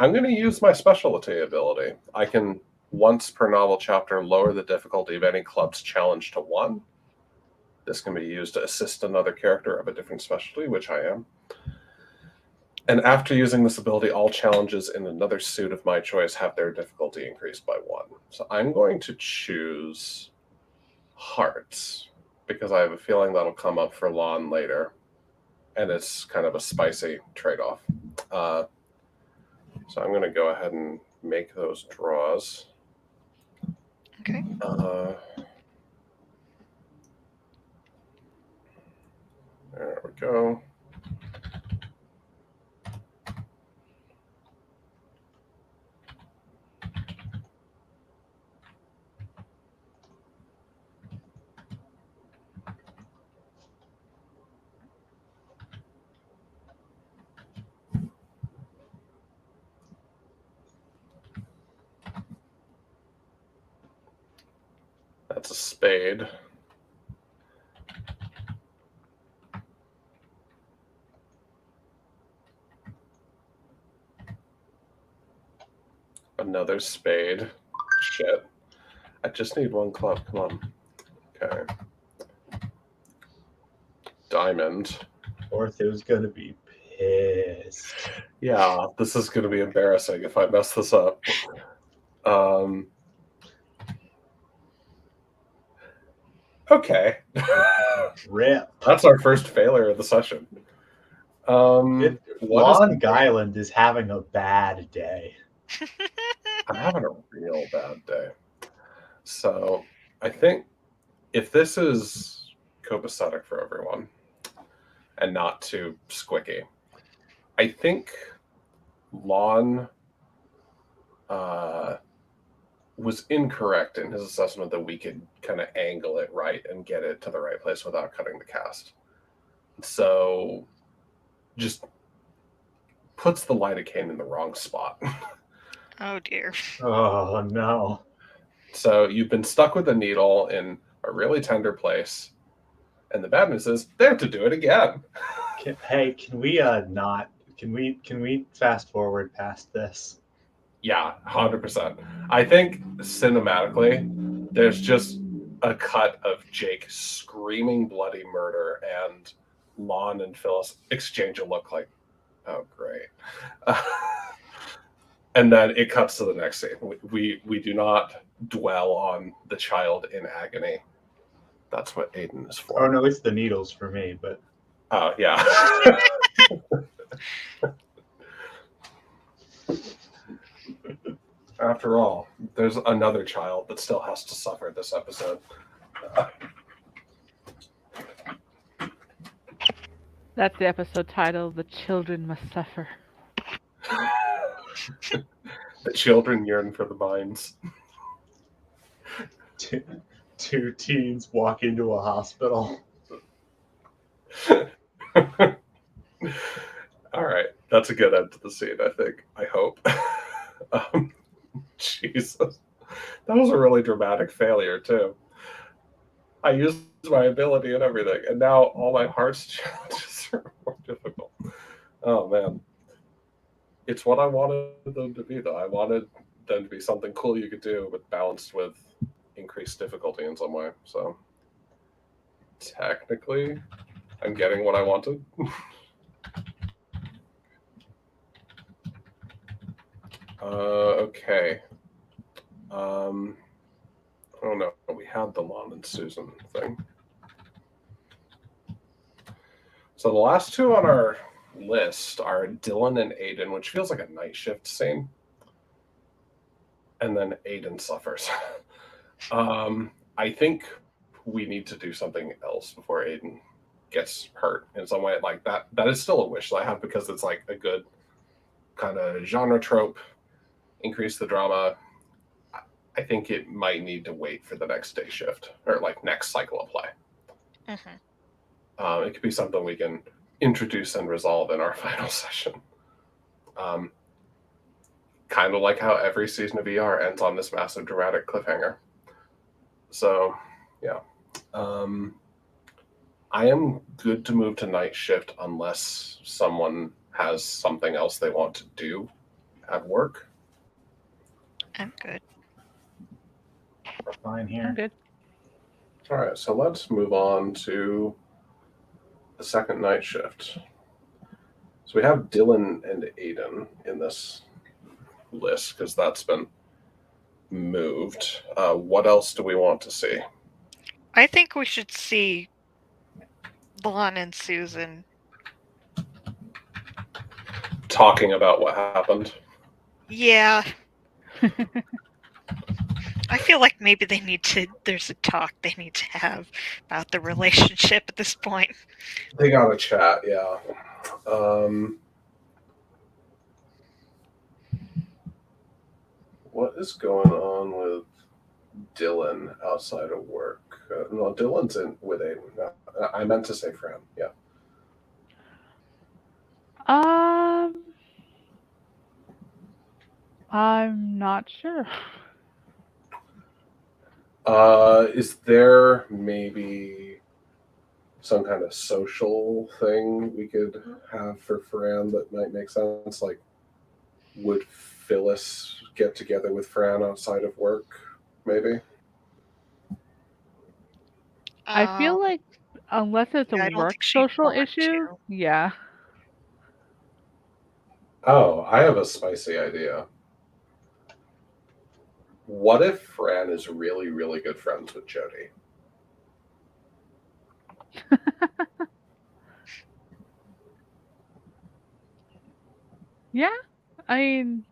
I'm going to use my specialty ability. I can, once per novel chapter, lower the difficulty of any clubs challenge to 1. This can be used to assist another character of a different specialty, which I am. And after using this ability, all challenges in another suit of my choice have their difficulty increased by 1. So I'm going to choose Hearts, because I have a feeling that'll come up for Lon later. And it's kind of a spicy trade-off. So I'm going to go ahead and make those draws. Okay. There we go. That's a spade. Another spade. Shit. I just need 1 club. Come on. Okay. Diamond. Ortho's gonna be pissed. Yeah, this is going to be embarrassing if I mess this up. Okay. Rip. That's our first failure of the session. Lon Guyland is having a bad day. I'm having a real bad day. So I think if this is copacetic for everyone and not too squicky, I think Lon was incorrect in his assessment that we could kind of angle it right and get it to the right place without cutting the cast. So just puts the lidocaine in the wrong spot. Oh dear. Oh no. So you've been stuck with a needle in a really tender place, and the bad news is they have to do it again. Can we not? Can we fast forward past this? Yeah, 100%. I think cinematically, there's just a cut of Jake screaming bloody murder, and Lon and Phyllis exchange a look like, oh, great. And then it cuts to the next scene. We do not dwell on the child in agony. That's what Aiden is for. Oh no, it's the needles for me, but oh yeah. After all, there's another child that still has to suffer this episode. That's the episode title, The Children Must Suffer. The children yearn for the mines. two teens walk into a hospital. All right, that's a good end to the scene, I think. I hope. Jesus, that was a really dramatic failure too. I used my ability and everything, and now all my heart's challenges are more difficult. Oh man, it's what I wanted them to be, though. I wanted them to be something cool you could do, but balanced with increased difficulty in some way. So technically, I'm getting what I wanted. Okay. Oh no, we had the Lon and Susan thing. So the last two on our list are Dylan and Aiden, which feels like a night shift scene. And then Aiden suffers. I think we need to do something else before Aiden gets hurt in some way. Like that is still a wish that I have because it's like a good kind of genre trope, increase the drama. I think it might need to wait for the next day shift or like next cycle of play. Mm-hmm. It could be something we can introduce and resolve in our final session. Kind of like how every season of ER ends on this massive dramatic cliffhanger. So, yeah. I am good to move to night shift unless someone has something else they want to do at work. I'm good. We're fine I'm here. good. All right, so let's move on to the second night shift. So we have Dylan and Aiden in this list because that's been moved. What else do we want to see? I think we should see Lon and Susan. Talking about what happened. Yeah. I feel like maybe there's a talk they need to have about the relationship at this point. They got to chat, yeah. What is going on with Dylan outside of work? No, Dylan's in with Aiden. I meant to say Fran, yeah. I'm not sure. Is there maybe some kind of social thing we could have for Fran that might make sense? Like, would Phyllis get together with Fran outside of work, maybe? I feel like unless it's I a don't work think she'd social want issue, to. yeah. Oh, I have a spicy idea. What if Fran is really, really good friends with Jody? Yeah, I mean,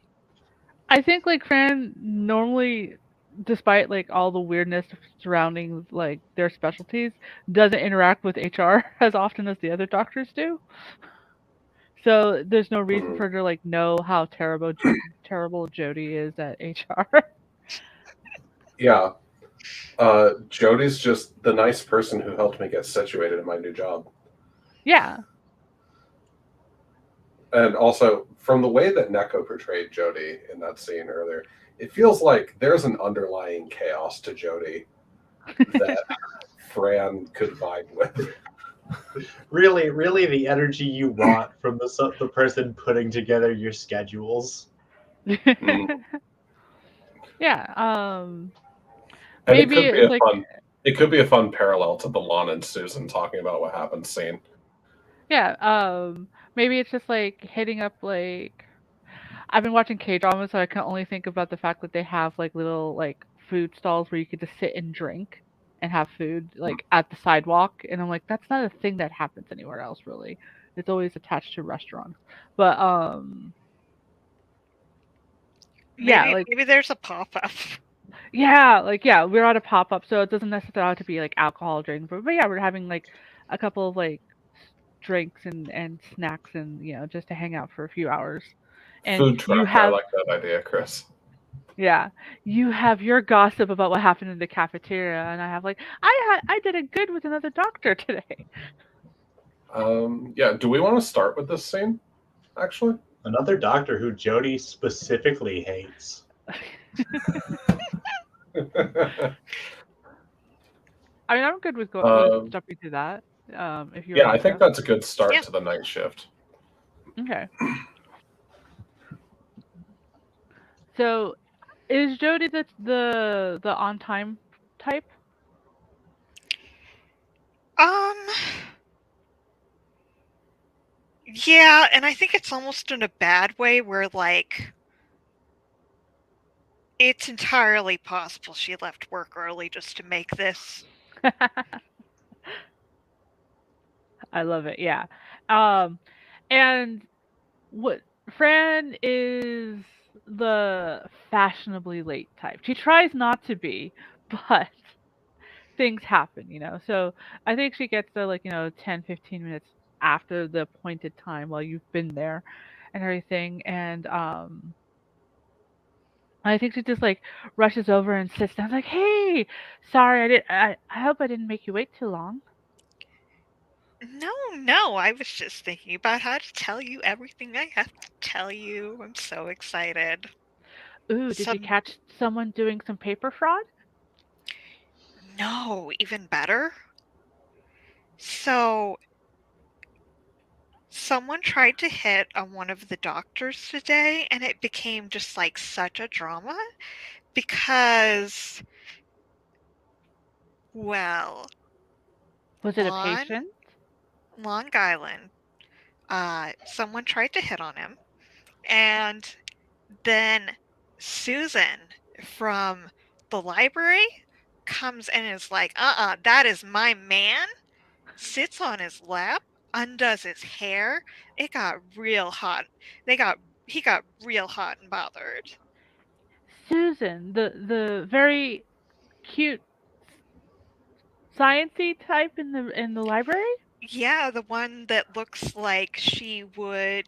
I think like Fran normally, despite like all the weirdness surrounding like their specialties, doesn't interact with HR as often as the other doctors do. So there's no reason for her to like know how terrible Jody is at HR. Yeah. Jody's just the nice person who helped me get situated in my new job. Yeah. And also, from the way that Neko portrayed Jody in that scene earlier, it feels like there's an underlying chaos to Jody that Fran could vibe with. Really, the energy you want from the person putting together your schedules. Yeah. And Maybe it's like it could be a fun parallel to the Lon and Susan talking about what happened scene. yeah. Maybe it's just like hitting up like I've been watching K-dramas, so I can only think about the fact that they have like little like food stalls where you could just sit and drink and have food like at the sidewalk, and I'm like, that's not a thing that happens anywhere else really. It's always attached to restaurants. But maybe there's a pop-up. Yeah, we're at a pop-up, so it doesn't necessarily have to be like alcohol drinks, but yeah, we're having like a couple of like drinks and snacks and just to hang out for a few hours. And Food truck, I like that idea, Chris. Yeah, you have your gossip about what happened in the cafeteria, and I have like I did it good with another doctor today. Yeah, do we want to start with this scene? actually. Another doctor who Jody specifically hates. I mean, I'm good with Um, jumping to that. If you're yeah, ready I to think go. that's a good start Yeah. to the night shift. Okay. So, is Jody the on time type? Um, yeah, and I think it's almost in a bad way where, like, it's entirely possible she left work early just to make this. I love it. Yeah. And what Fran is the fashionably late type. She tries not to be, but things happen, you know. So I think she gets there like, 10, 15 minutes after the appointed time while you've been there and everything. And I think she just like rushes over and sits down like, "Hey, sorry, I hope I didn't make you wait too long." No, I was just thinking about how to tell you everything I have to tell you. I'm so excited. Ooh, did you Some catch someone doing some paper fraud? No, even better. So, someone tried to hit on one of the doctors today, and it became just like such a drama because, well, Was it a Lon, patient? Long Island, someone tried to hit on him, and then Susan from the library comes and is like, that is my man, sits on his lap, undoes his hair. It got real hot. He got real hot and bothered. Susan, the very cute sciency type in the library? Yeah, the one that looks like she would,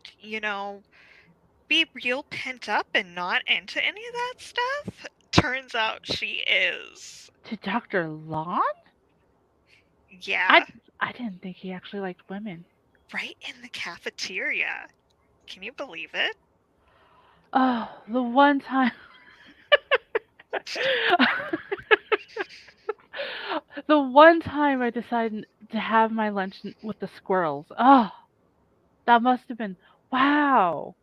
be real pent up and not into any of that stuff. Turns out she is. To Dr. Lon? Yeah, I I didn't think he actually liked women. right in the cafeteria. Can you believe it? Oh, the one time the one time I decided to have my lunch with the squirrels. Oh, that must have been wow.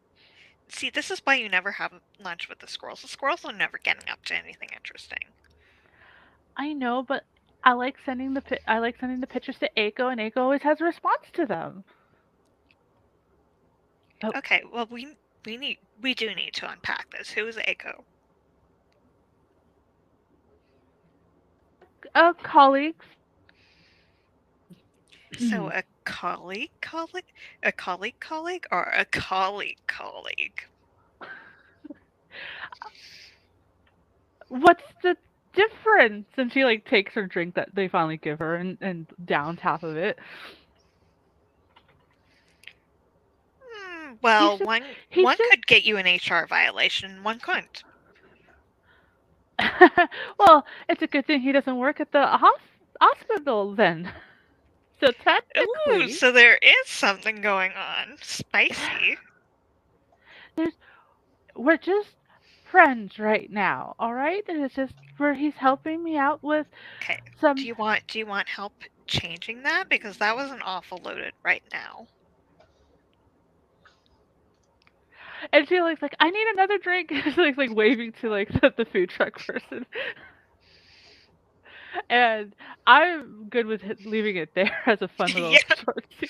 See, this is why you never have lunch with the squirrels. The squirrels are never getting up to anything interesting. I know, but I like sending the pictures to Aiko, and Aiko always has a response to them. Oh, Okay, well we do need to unpack this. Who is Aiko? colleagues. So a a colleague, or a colleague? What's the difference? And she like takes her drink that they finally give her and downs half of it. Well, He's one just could get you an HR violation, one couldn't. well, it's a good thing he doesn't work at the hospital then. So Ooh, technically, so there is something going on. Spicy. we're just friends right now, all right? And it's just where he's helping me out with Okay. some. Do you want help changing that? Because that was an awful loaded right now. And she like I need another drink. She's like waving to like the food truck person. And I'm good with leaving it there as a fun little Yeah. short scene.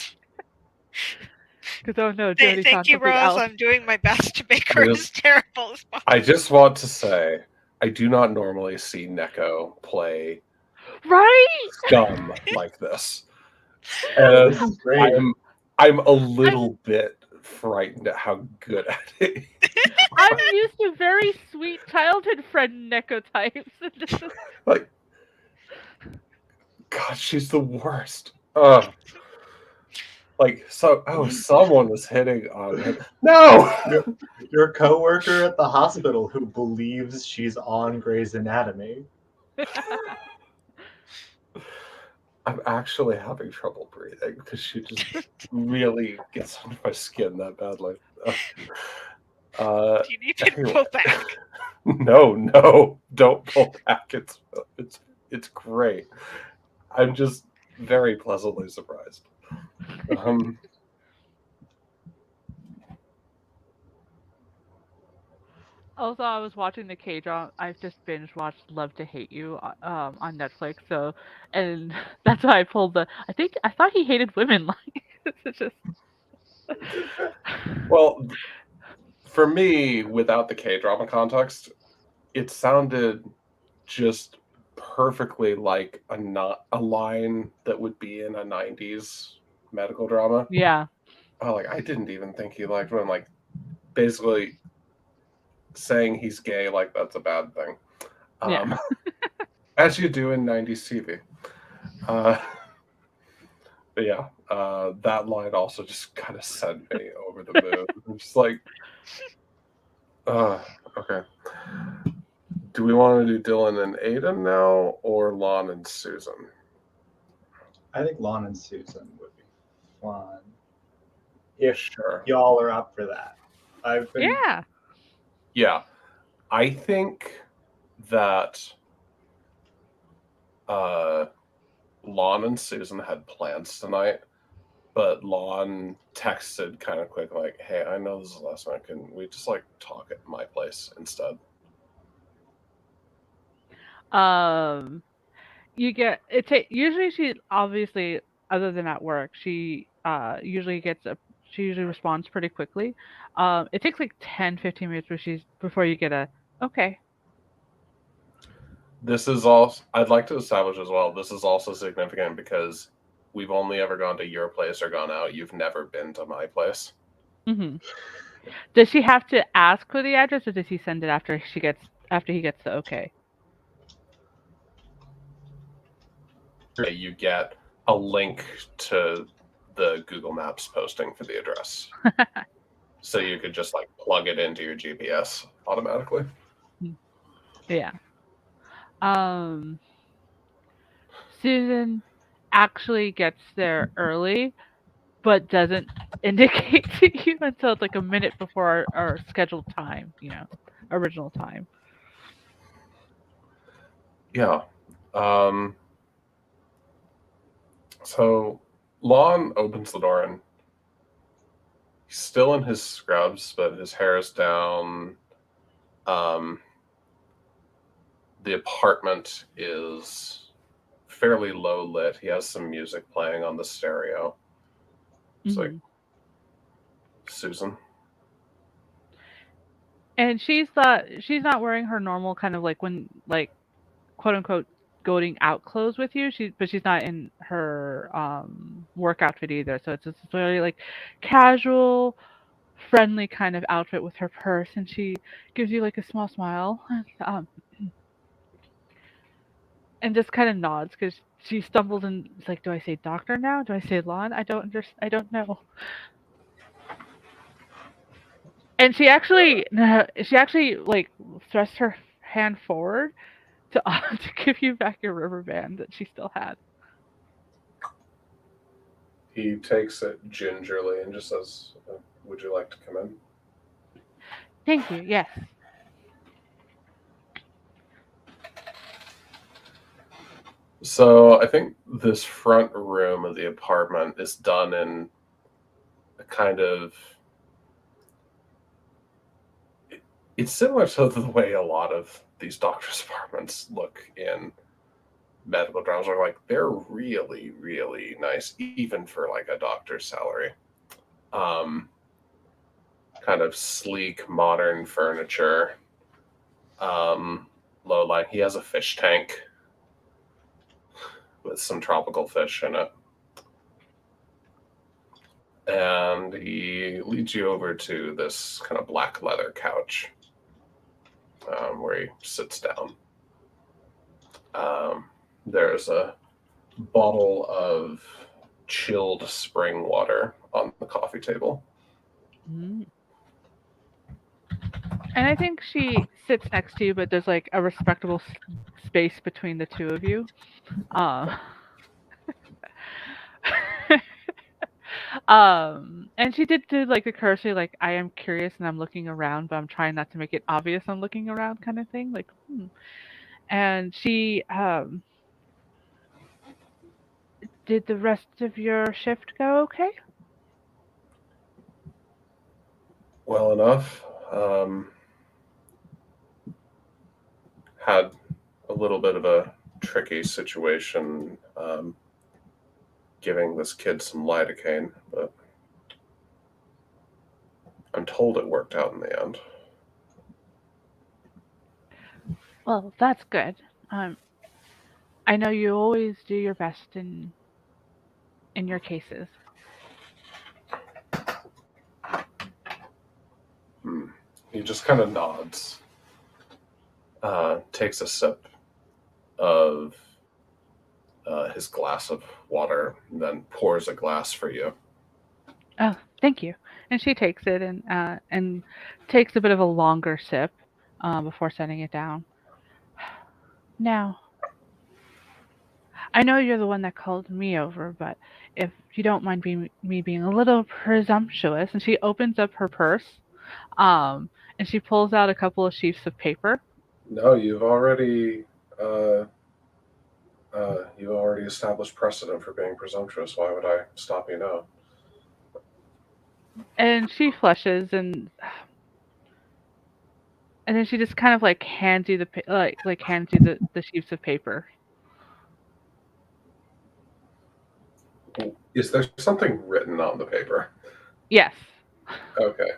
Because oh no, Jody Thank found you, something Rose. else. I'm doing my best to make her as terrible as possible. I just want to say, I do not normally see Neko play Right? scum like this. And This is great. I'm a little bit frightened at how good at it. I'm used to very sweet childhood friend Neko types. Like, God, she's the worst. Ugh. Like, someone was hitting on him. No! Your coworker at the hospital who believes she's on Grey's Anatomy. I'm actually having trouble breathing because she just really gets under my skin that badly. Do you need to Anyway. pull back? No, don't pull back. It's great. I'm just very pleasantly surprised. Also, I was watching the K drama. I've just binge watched "Love to Hate You" on Netflix. So, and that's why I pulled the. I thought he hated women. Like, it's just. Well, for me, without the K-drama context, it sounded just perfectly like a line that would be in a 90s medical drama. Yeah. Oh, like, I didn't even think he liked women. Like, basically saying he's gay, like, that's a bad thing. Yeah. As you do in 90s TV. But yeah, that line also just kind of sent me over the moon. I'm just like, okay. Do we want to do Dylan and Aiden now, or Lon and Susan? I think Lon and Susan would be fun. If Sure. y'all are up for that. I've been Yeah. I think that Lon and Susan had plans tonight, but Lon texted kind of quick, like, "Hey, I know this is the last night. Can we just like talk at my place instead?" You get it. Usually, she obviously, other than at work, she usually she usually responds pretty quickly. It takes like 10-15 minutes before you get a okay. This is also, I'd like to establish as well, this is also significant because we've only ever gone to your place or gone out. You've never been to my place. Mm-hmm. Does she have to ask for the address, or does he send it after he gets the okay? You get a link to the Google Maps posting for the address. So you could just like plug it into your GPS automatically. Yeah. Susan actually gets there early, but doesn't indicate to you until like a minute before our scheduled time, original time. Yeah. So Lon opens the door and he's still in his scrubs, but his hair is down. The apartment is fairly low lit. He has some music playing on the stereo. It's like, Susan. And she's not wearing her normal kind of like when like quote unquote going out clothes with you. But she's not in her work outfit either. So it's just very like casual, friendly kind of outfit with her purse, and she gives you like a small smile. And just kind of nods because she stumbled and is like, "Do I say doctor now? Do I say Lon? I don't know." And she actually like thrust her hand forward to to give you back your rubber band that she still had. He takes it gingerly and just says, "Would you like to come in?" Thank you. Yes. So I think this front room of the apartment is done in a kind of. It's similar to the way a lot of these doctors' apartments look in medical dramas. Are like they're really, really nice, even for like a doctor's salary. Kind of sleek, modern furniture. Low line. He has a fish tank with some tropical fish in it. And he leads you over to this kind of black leather couch where he sits down. There's a bottle of chilled spring water on the coffee table. Mm. And I think she sits next to you, but there's like a respectable space between the two of you. And she did do like the cursory, like I am curious and I'm looking around, but I'm trying not to make it obvious I'm looking around kind of thing. Like, hmm. And she did the rest of your shift go okay? Well enough. Had a little bit of a tricky situation giving this kid some lidocaine, but I'm told it worked out in the end. Well, that's good. Um, I know you always do your best in your cases. Hmm. He just kind of nods, takes a sip of his glass of water, and then pours a glass for you. Oh, thank you. And she takes it and takes a bit of a longer sip before setting it down. Now, I know you're the one that called me over, but if you don't mind me being a little presumptuous, and she opens up her purse, um, and she pulls out a couple of sheets of paper. No, uh, you've already established precedent for being presumptuous. Why would I stop you now? And she flushes, and then she just kind of like hands you like hands you the sheets of paper. Is there something written on the paper? Yes. Okay.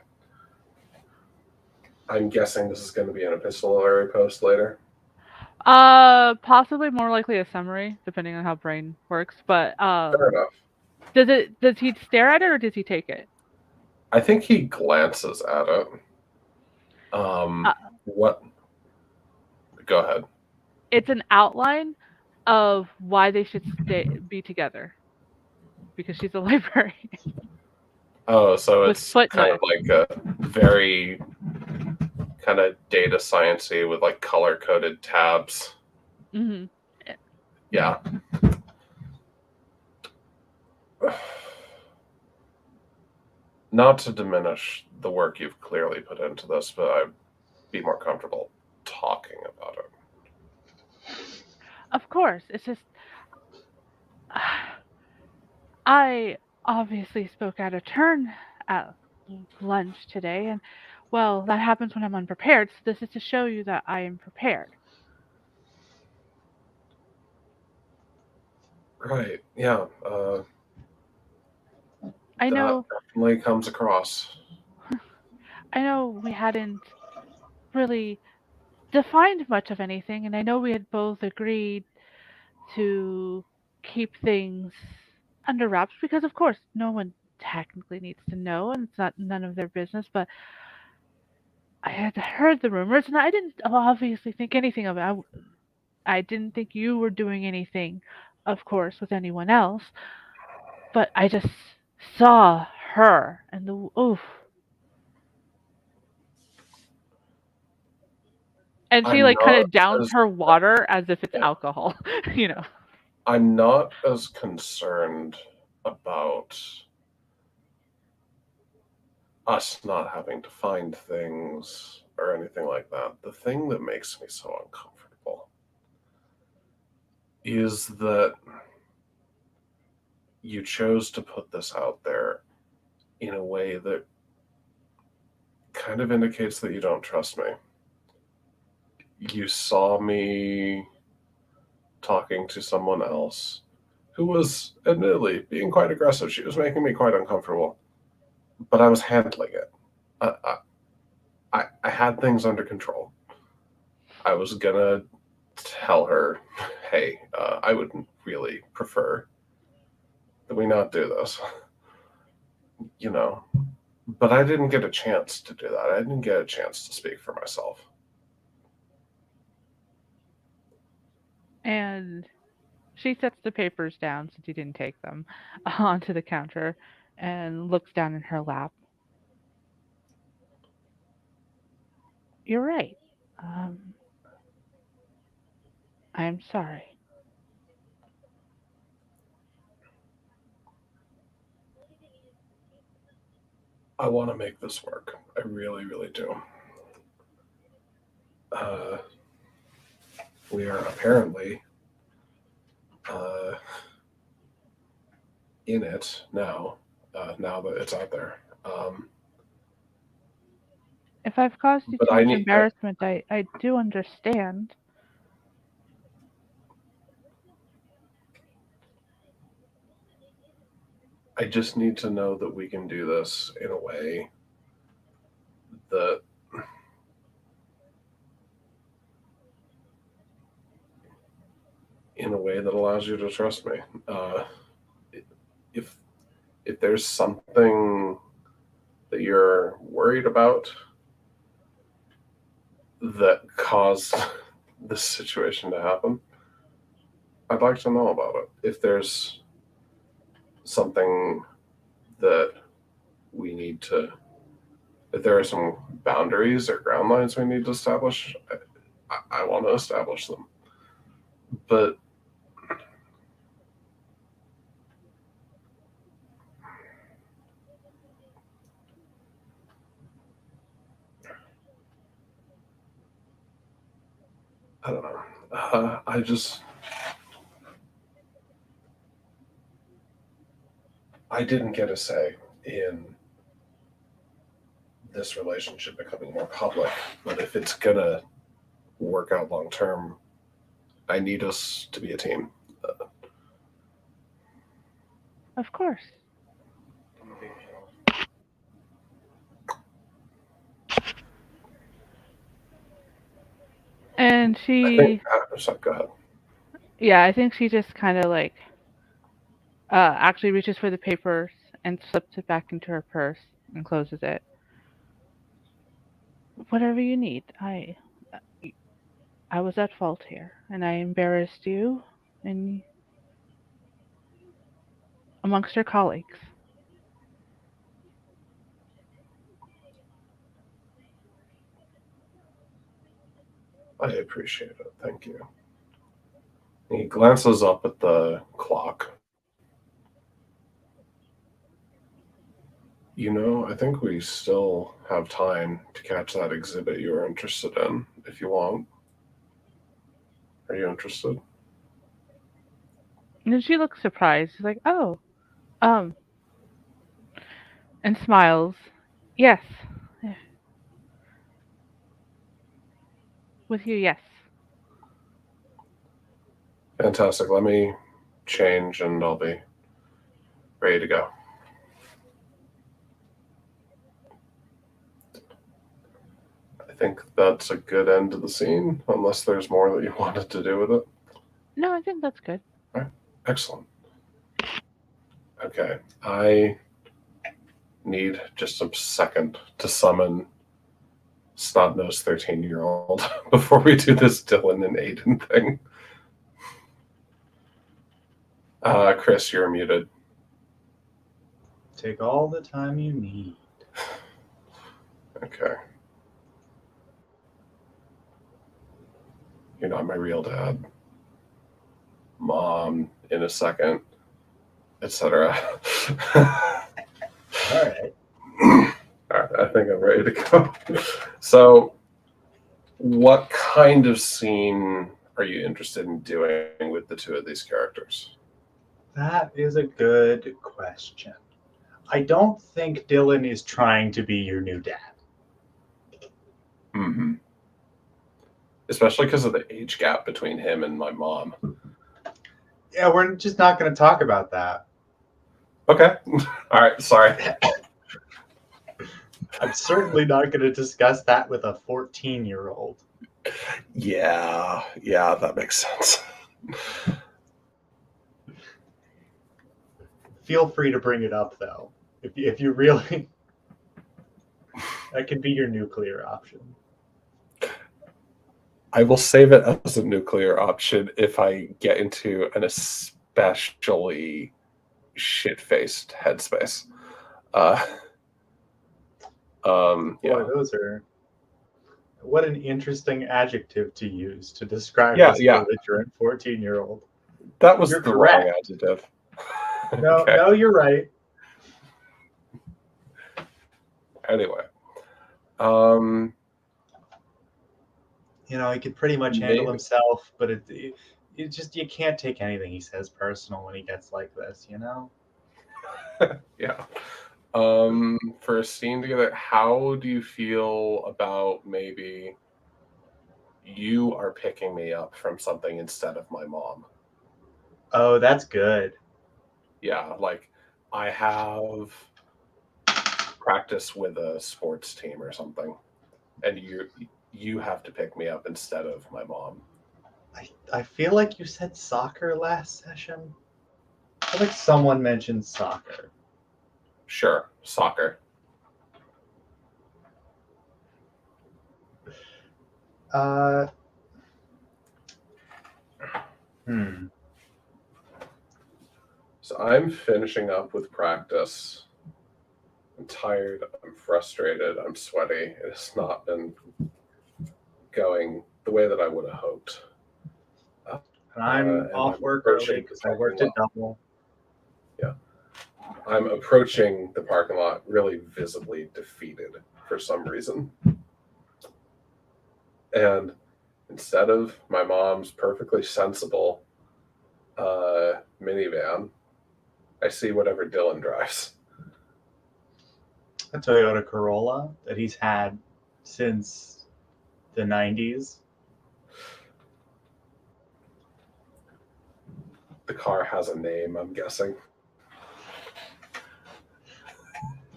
I'm guessing this is going to be an epistolary post later. Possibly more likely a summary, depending on how brain works. But Fair enough. does he stare at it or does he take it? I think he glances at it. Uh, What? Go ahead. it's an outline of why they should be together because she's a librarian Oh, so with it's kind of footnotes. like a very kind of data sciencey with like color coded tabs. Hmm. Yeah. Not to diminish the work you've clearly put into this, but I'd be more comfortable talking about it. Of course, it's just I obviously spoke out of turn at lunch today, and well, that happens when I'm unprepared. So this is to show you that I am prepared. Right. Yeah. I That know, definitely comes across. I know we hadn't really defined much of anything, and I know we had both agreed to keep things under wraps because, of course, no one technically needs to know, and it's not none of their business. But I had heard the rumors, and I didn't obviously think anything of it. I didn't think you were doing anything, of course, with anyone else. But I just saw her, and the oof. And she I'm like kind not of downs as her water as if it's alcohol, you know. I'm not as concerned about us not having to find things or anything like that. The thing that makes me so uncomfortable is that you chose to put this out there in a way that kind of indicates that you don't trust me. You saw me talking to someone else who was admittedly being quite aggressive. She was making me quite uncomfortable, but I was handling it. I had things under control. I was gonna tell her, hey, I would really prefer that we not do this, you know. But I didn't get a chance to do that. I didn't get a chance to speak for myself. And she sets the papers down since you didn't take them onto the counter and looks down in her lap. You're right. Um, I'm sorry. I want to make this work. I really, really do. We are apparently in it now. Now that it's out there. If I've caused you But too I much need- embarrassment, I do understand. I just need to know that we can do this in a way that allows you to trust me. If there's something that you're worried about that caused this situation to happen, I'd like to know about it. If there's something that we need to, if there are some boundaries or ground lines we need to establish, I want to establish them. But I don't know. I didn't get a say in this relationship becoming more public, but if it's gonna work out long term, I need us to be a team. Of course. And she, Sorry, go ahead. yeah, I think she just kind of like, actually reaches for the papers and slips it back into her purse and closes it. Whatever you need. I was at fault here, and I embarrassed you and amongst your colleagues. I appreciate it. Thank you. He glances up at the clock. You know, I think we still have time to catch that exhibit you were interested in, if you want. Are you interested? And she looks surprised. She's like, oh, and smiles. Yes. With you, yes. Fantastic. Let me change and I'll be ready to go. I think that's a good end to the scene, unless there's more that you wanted to do with it. No, I think that's good. Excellent. Okay, I need just a second to summon Snot-Nosed 13-year-old before we do this Dylan and Aiden thing. Chris, you're muted. Take all the time you need. Okay. You're not my real dad. Mom, in a second, etc. All right. All right, I think I'm ready to go. So, what kind of scene are you interested in doing with the two of these characters? That is a good question. I don't think Dylan is trying to be your new dad. Mm-hmm. Especially because of the age gap between him and my mom. Yeah, we're just not going to talk about that. Okay. All right, sorry. I'm certainly not going to discuss that with a 14-year-old. Yeah, that makes sense. Feel free to bring it up, though. If you really... That could be your nuclear option. I will save it as a nuclear option if I get into an especially shit-faced headspace. Yeah. Boy, those are... What an interesting adjective to use to describe Yeah, this yeah. belligerent 14-year-old. That was You're the correct. wrong adjective. No, Okay. no, you're right. Anyway, um, You know, he could pretty much handle Maybe. himself, but it just you can't take anything he says personal when he gets like this, you know? yeah. For a scene together, how do you feel about maybe you are picking me up from something instead of my mom? Oh, that's good. Yeah, like I have practice with a sports team or something, and you have to pick me up instead of my mom. I feel like you said soccer last session. I feel like someone mentioned soccer. Sure, soccer. Uh, hmm. So I'm finishing up with practice. I'm tired, I'm frustrated, I'm sweaty. It has not been going the way that I would have hoped. And I'm And off I'm work early approaching because the I parking worked a lot. double. I'm approaching the parking lot really visibly defeated for some reason. And instead of my mom's perfectly sensible minivan, I see whatever Dylan drives. A Toyota Corolla that he's had since the 90s. The car has a name, I'm guessing.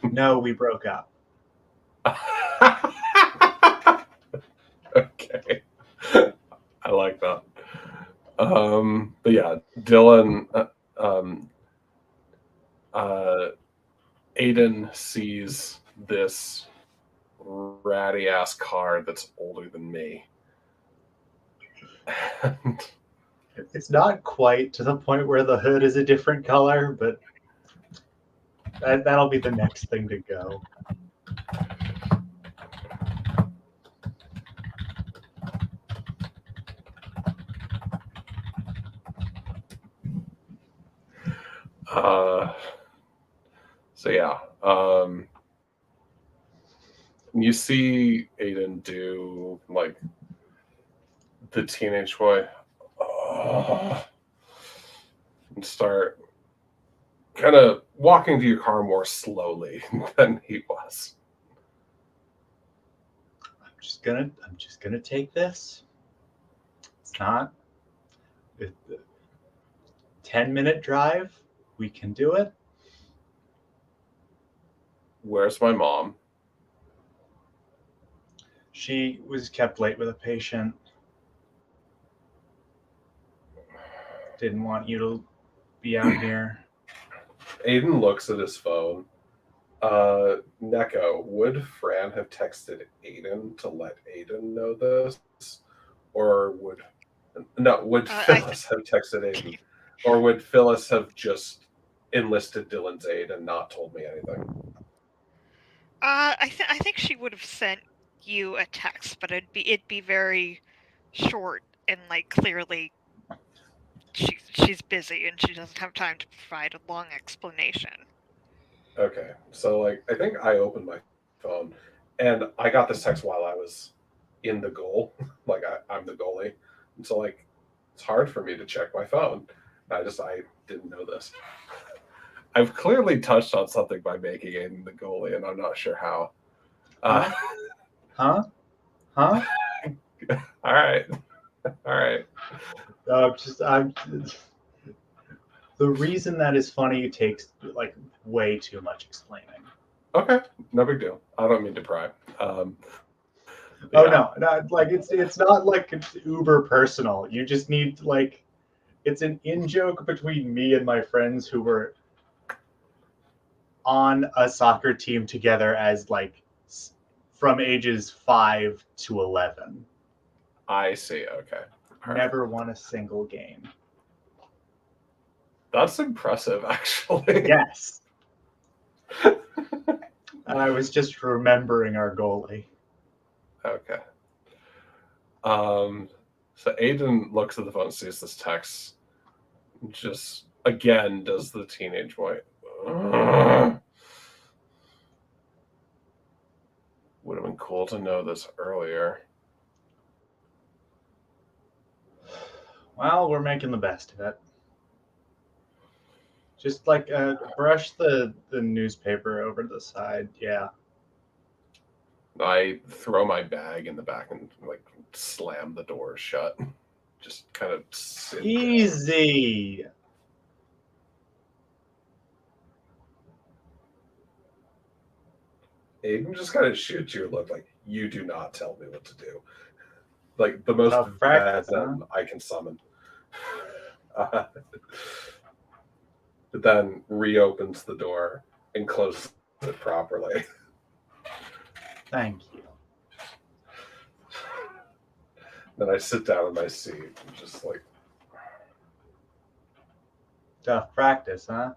No, we broke up. Okay. I like that. But yeah, Dylan, Aiden sees this ratty ass car that's older than me. And It's not quite to the point where the hood is a different color, but that'll be the next thing to go. so yeah, you see Aiden do like the teenage boy and start kind of walking to your car more slowly than he was. I'm just gonna take this. It's not a 10-minute drive. We can do it. Where's my mom? She was kept late with a patient. Didn't want you to be out here. Aiden looks at his phone. Neko, would Fran have texted Aiden to let Aiden know this? Or would Phyllis have texted Aiden? Or would Phyllis have just enlisted Dylan's aid and not told me anything? I think she would have sent you a text, but it'd be very short and like clearly she's busy and she doesn't have time to provide a long explanation. Okay, so like I think I opened my phone and I got this text while I was in the goal. Like I'm the goalie, and so like it's hard for me to check my phone. I didn't know this. I've clearly touched on something by making Aiden the goalie, and I'm not sure how. Huh? Huh? All right, all right. I'm. The reason that is funny takes like way too much explaining. Okay, no big deal. I don't mean to pry. Oh yeah. no, not like it's not like it's uber personal. You just need like it's an in joke between me and my friends who were on a soccer team together as like from ages 5 to 11. I see. Okay. All right. Never won a single game. That's impressive, actually. Yes. And I was just remembering our goalie. Okay. So Aiden looks at the phone, sees this text, just again does the teenage boy. cool to know this earlier. Well, we're making the best of it. Just like brush the newspaper over to the side. Yeah. I throw my bag in the back and like slam the door shut. Just kind of sit down. Easy. Aiden just kind of shoots you a look like, you do not tell me what to do. Like the most Tough practice, venom I can summon. But then reopens the door and closes it properly. Thank you. Then I sit down in my seat and just like, Tough practice, huh?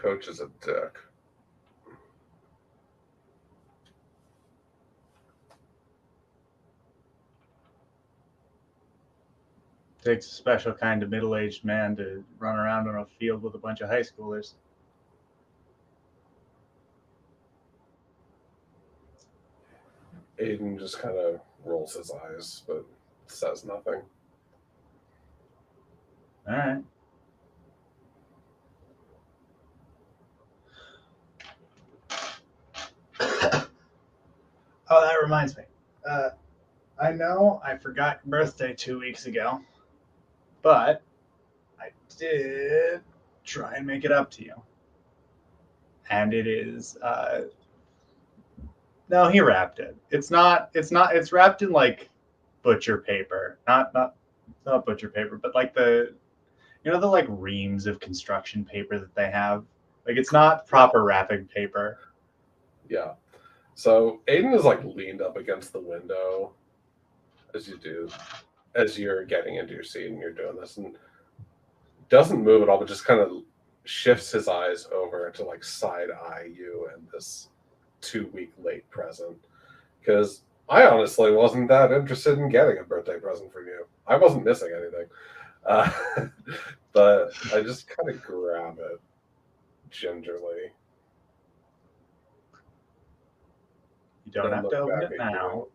coach is a dick. Takes a special kind of middle-aged man to run around on a field with a bunch of high schoolers. Aiden just kind of rolls his eyes, but says nothing. All right. Oh, that reminds me. I know I forgot your birthday 2 weeks ago, but I did try and make it up to you. And it is no, he wrapped it. It's wrapped in like butcher paper. Not butcher paper, but like the the like reams of construction paper that they have. Like it's not proper wrapping paper. Yeah. So Aiden is like leaned up against the window as you're getting into your seat and you're doing this, and doesn't move at all, but just kind of shifts his eyes over to like side eye you and this 2-week late present. Because I honestly wasn't that interested in getting a birthday present from you. I wasn't missing anything. But I just kind of grab it gingerly. You don't and have look to open back it at now.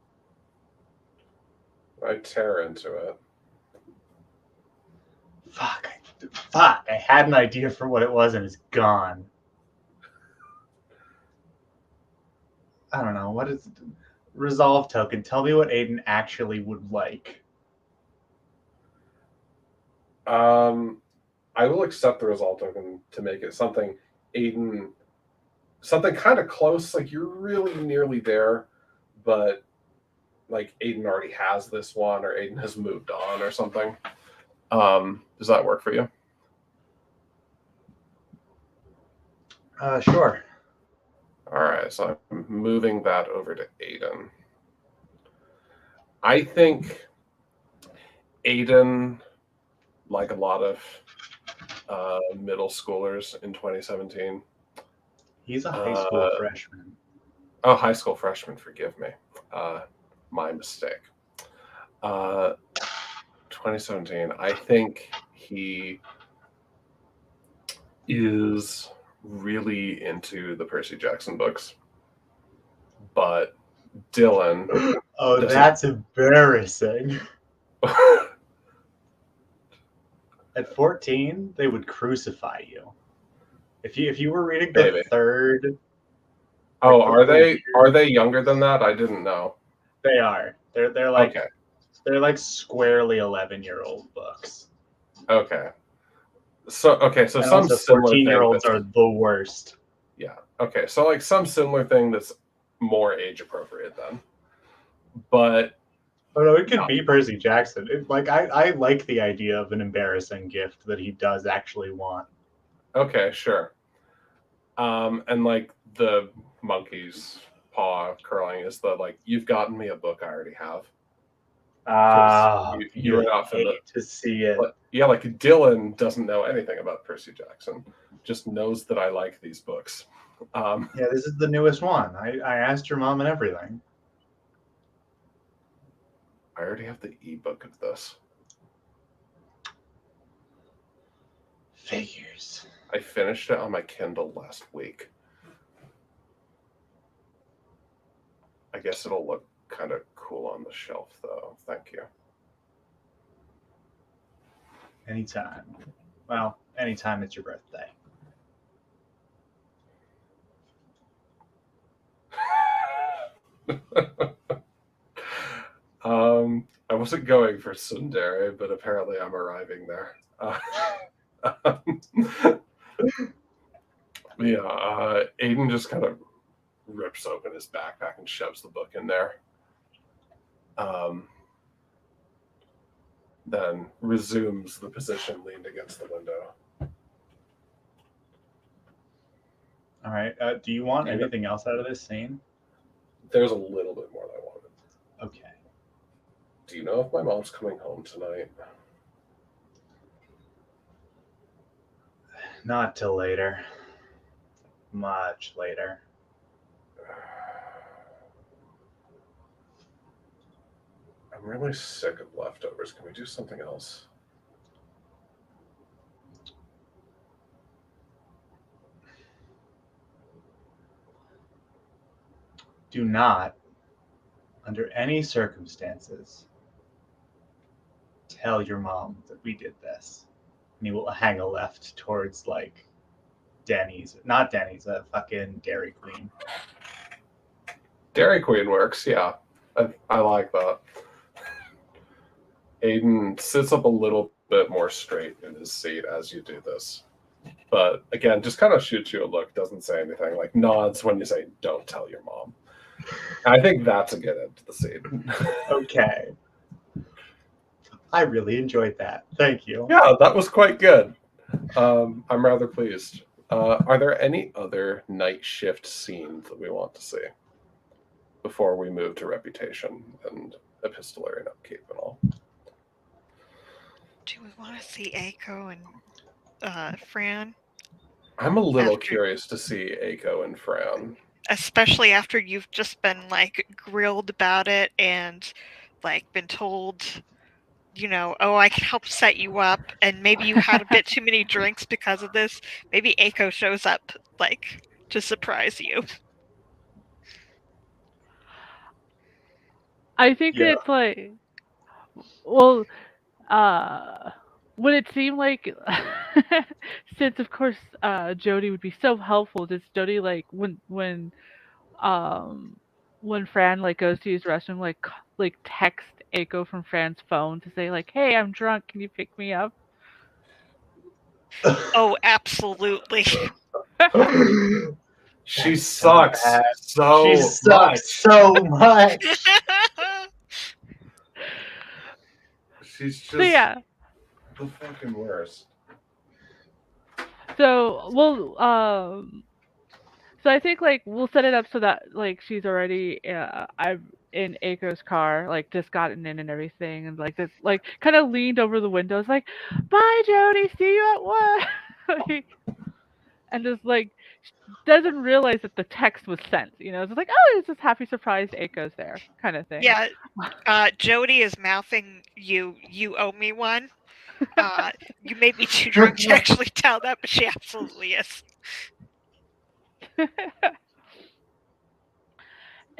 you. I tear into it. Fuck. I had an idea for what it was and it's gone. I don't know. What is it? Resolve token. Tell me what Aiden actually would like. I will accept the result token to make it something Aiden, something kind of close, like you're really nearly there, but like Aiden already has this one, or Aiden has moved on, or something. Does that work for you? Sure. All right, so I'm moving that over to Aiden. I think Aiden, like a lot of middle schoolers in 2017. He's a high school freshman. Oh, high school freshman, forgive me. My mistake. 2017, I think he is really into the Percy Jackson books. But Dylan... Oh, that's embarrassing. At 14, they would crucify you. If you were reading the Maybe. third... Oh, are they younger than that? I didn't know. They are. They're like Okay. They're like squarely 11-year-old books. Okay. So And some also similar 14-year-olds thing are the worst. Yeah. Okay. So like some similar thing that's more age appropriate then. But Oh no, it could be Percy Jackson. I like the idea of an embarrassing gift that he does actually want. okay, sure. And like the monkey's paw curling is the like, you've gotten me a book I already have. You're not hate familiar to see it. But yeah, like Dylan doesn't know anything about Percy Jackson, just knows that I like these books. Yeah, this is the newest one. I asked your mom and everything. I already have the ebook of this. Figures. I finished it on my Kindle last week. I guess it'll look kind of cool on the shelf, though. Thank you. Anytime. Well, anytime it's your birthday. I wasn't going for Sundari, but apparently I'm arriving there. Aiden just kind of rips open his backpack and shoves the book in there. Then resumes the position leaned against the window. All right. Do you want anything else out of this scene? There's a little bit more that I wanted. Okay. Do you know if my mom's coming home tonight? Not till later. Much later. I'm really sick of leftovers. Can we do something else? Do not, under any circumstances, tell your mom that we did this. And he will hang a left towards like Denny's. Not Denny's, fucking Dairy Queen. Dairy Queen works, yeah. I like that. Aiden sits up a little bit more straight in his seat as you do this. But again, just kind of shoots you a look, doesn't say anything, like nods when you say, don't tell your mom. I think that's a good end to the scene. Okay. I really enjoyed that. Thank you. Yeah, that was quite good. I'm rather pleased. Are there any other night shift scenes that we want to see before we move to reputation and epistolary and upkeep and all? Do we want to see Aiko and Fran? I'm a little After- curious to see Aiko and Fran. Especially after you've just been like grilled about it and like been told, oh, I can help set you up, and maybe you had a bit too many drinks because of this. Maybe Aiko shows up like to surprise you. I think Yeah. it's like, well, would it seem like, since of course Jody would be so helpful, does Jody like when Fran like goes to use the restroom like text Aiko from Fran's phone to say like, hey, I'm drunk, can you pick me up? Oh, absolutely. She sucks bad. so She much. sucks so much. She's just So yeah. the fucking worst. So so I think like we'll set it up so that like she's already I've in Aiko's car, like just gotten in and everything, and like this like kind of leaned over the windows like, bye Jody, see you at work. Like, and just like doesn't realize that the text was sent. It's just like, oh, it's just happy surprise Aiko's there kind of thing. Yeah, Jody is mouthing you owe me one. You may be too drunk to actually tell that, but she absolutely is.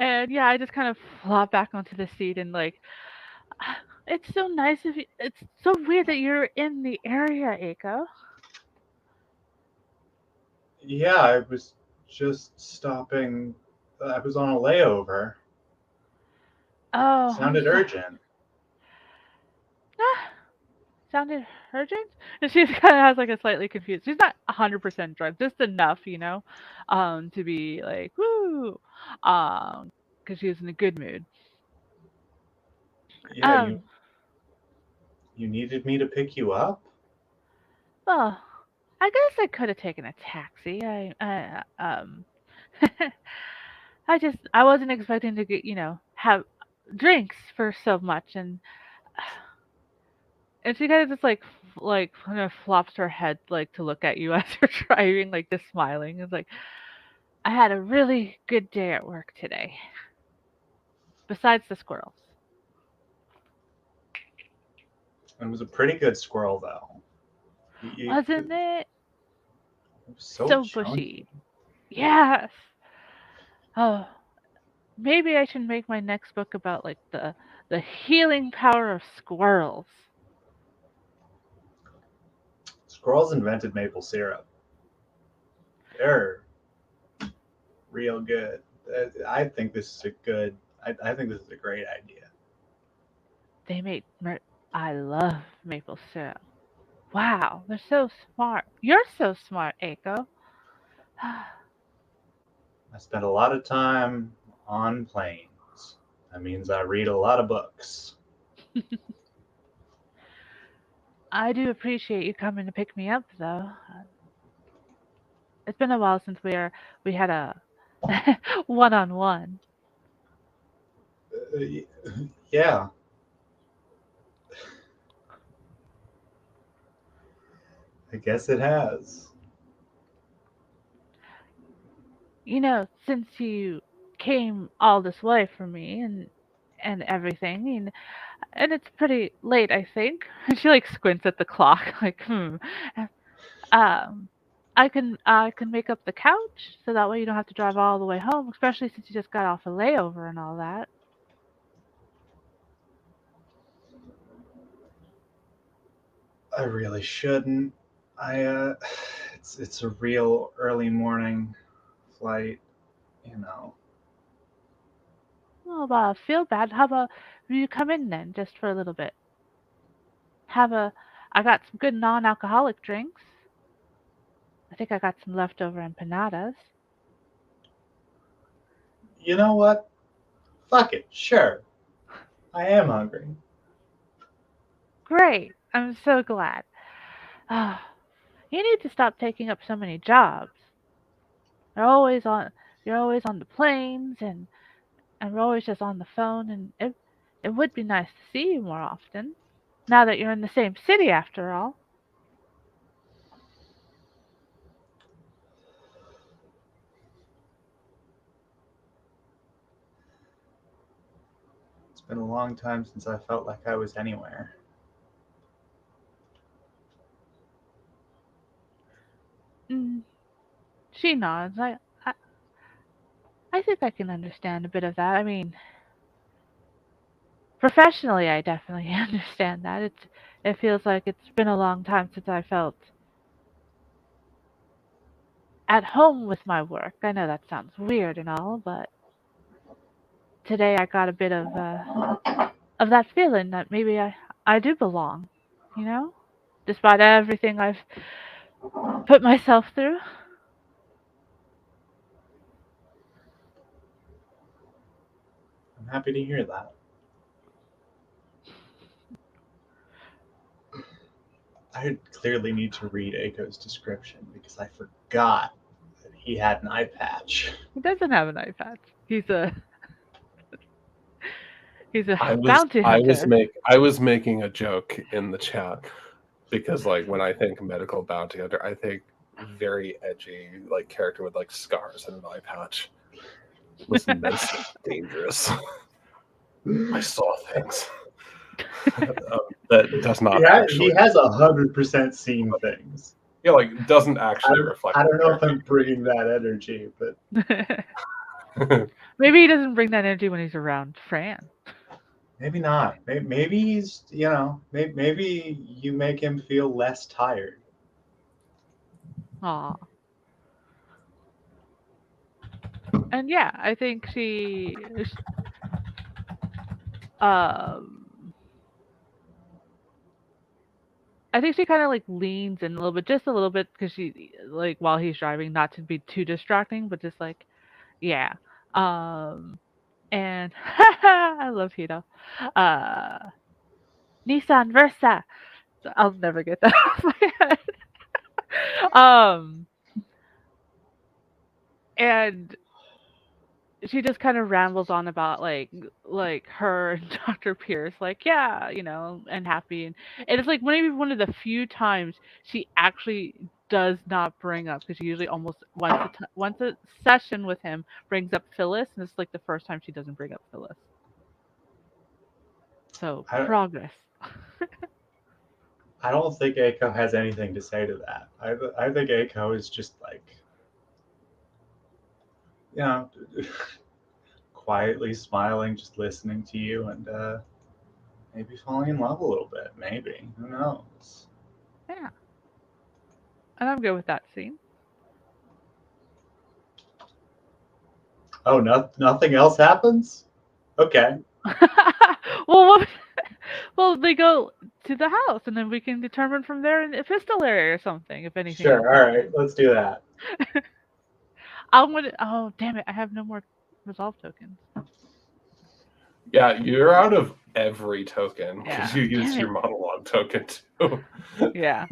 And yeah, I just kind of flop back onto the seat and like, it's so nice of you. It's so weird that you're in the area, Aiko. Yeah, I was just stopping. I was on a layover. Oh, Sounded urgent. Sounded urgent? And she kind of has like a slightly confused. She's not 100% drunk, just enough, to be like woo, because she's in a good mood. Yeah, you needed me to pick you up? Well, I guess I could have taken a taxi. I wasn't expecting to get, have drinks for so much, and she kind of just like kind of flops her head like to look at you as you're driving, like just smiling. It's like, I had a really good day at work today. Besides the squirrels. It was a pretty good squirrel, though. Wasn't it? So bushy. chunky. Yes. Oh, maybe I should make my next book about like the healing power of squirrels. Squirrels invented maple syrup. They're real good. I think this is a good. I think this is a great idea. They make I love maple syrup. Wow, they're so smart. You're so smart, Aiko. I spend a lot of time on planes. That means I read a lot of books. I do appreciate you coming to pick me up, though. It's been a while since we had a one-on-one. Yeah, I guess it has. You know, since you came all this way for me and everything, and it's pretty late, I think. And she like squints at the clock, like, Um, I can make up the couch so that way you don't have to drive all the way home, especially since you just got off a layover and all that. I really shouldn't. I it's a real early morning flight, you know. Well, feel bad. How about you come in then, just for a little bit? Have a. I got some good non-alcoholic drinks. I think I got some leftover empanadas. You know what? Fuck it. Sure. I am hungry. Great. I'm so glad. Ah, you need to stop taking up so many jobs. You're always on. You're always on the planes, and we're always just on the phone. And it would be nice to see you more often. Now that you're in the same city, after all. It's been a long time since I felt like I was anywhere. Mm, she nods. I think I can understand a bit of that. I mean, professionally, I definitely understand that. It feels like it's been a long time since I felt at home with my work. I know that sounds weird and all, but today I got a bit of that feeling that maybe I do belong. You know, despite everything I've put myself through. I'm happy to hear that. I clearly need to read Aiko's description because I forgot that he had an eye patch. He doesn't have an eye patch. He's a I was bounty I was hunter. I was making a joke in the chat because like when I think medical bounty hunter, I think very edgy like character with like scars and an eye patch. Listen, medicine's dangerous. I saw things. That does not He actually. has 100% seen things. Yeah, like doesn't actually reflect. I don't know if the I'm bringing that energy, but character. Maybe he doesn't bring that energy when he's around Fran. maybe not. Maybe he's, maybe you make him feel less tired. Aw. And yeah, I think um I think she kind of like leans in a little bit, just a little bit, because she like while he's driving, not to be too distracting, but just like yeah. Um, and I love Hito. Uh, Nissan Versa. I'll never get that off my head. Um, and she just kind of rambles on about like her and Dr. Pierce, like yeah, and happy, and it's like maybe one of the few times she actually does not bring up, because she usually almost once a session with him brings up Phyllis, and it's like the first time she doesn't bring up Phyllis. So I, progress. I don't think Aiko has anything to say to that. I think Aiko is just like, you know, quietly smiling, just listening to you, and maybe falling in love a little bit. Maybe, who knows? Yeah. And I'm good with that scene. Oh, nothing else happens. Okay, well, what, well, they go to the house, and then we can determine from there an epistolary or something, if anything sure. else All right, happens. let's do that. I'm gonna. Oh, damn it! I have no more resolve tokens. Yeah, you're out of every token because Yeah. you used Damn your it. monologue token too. Yeah.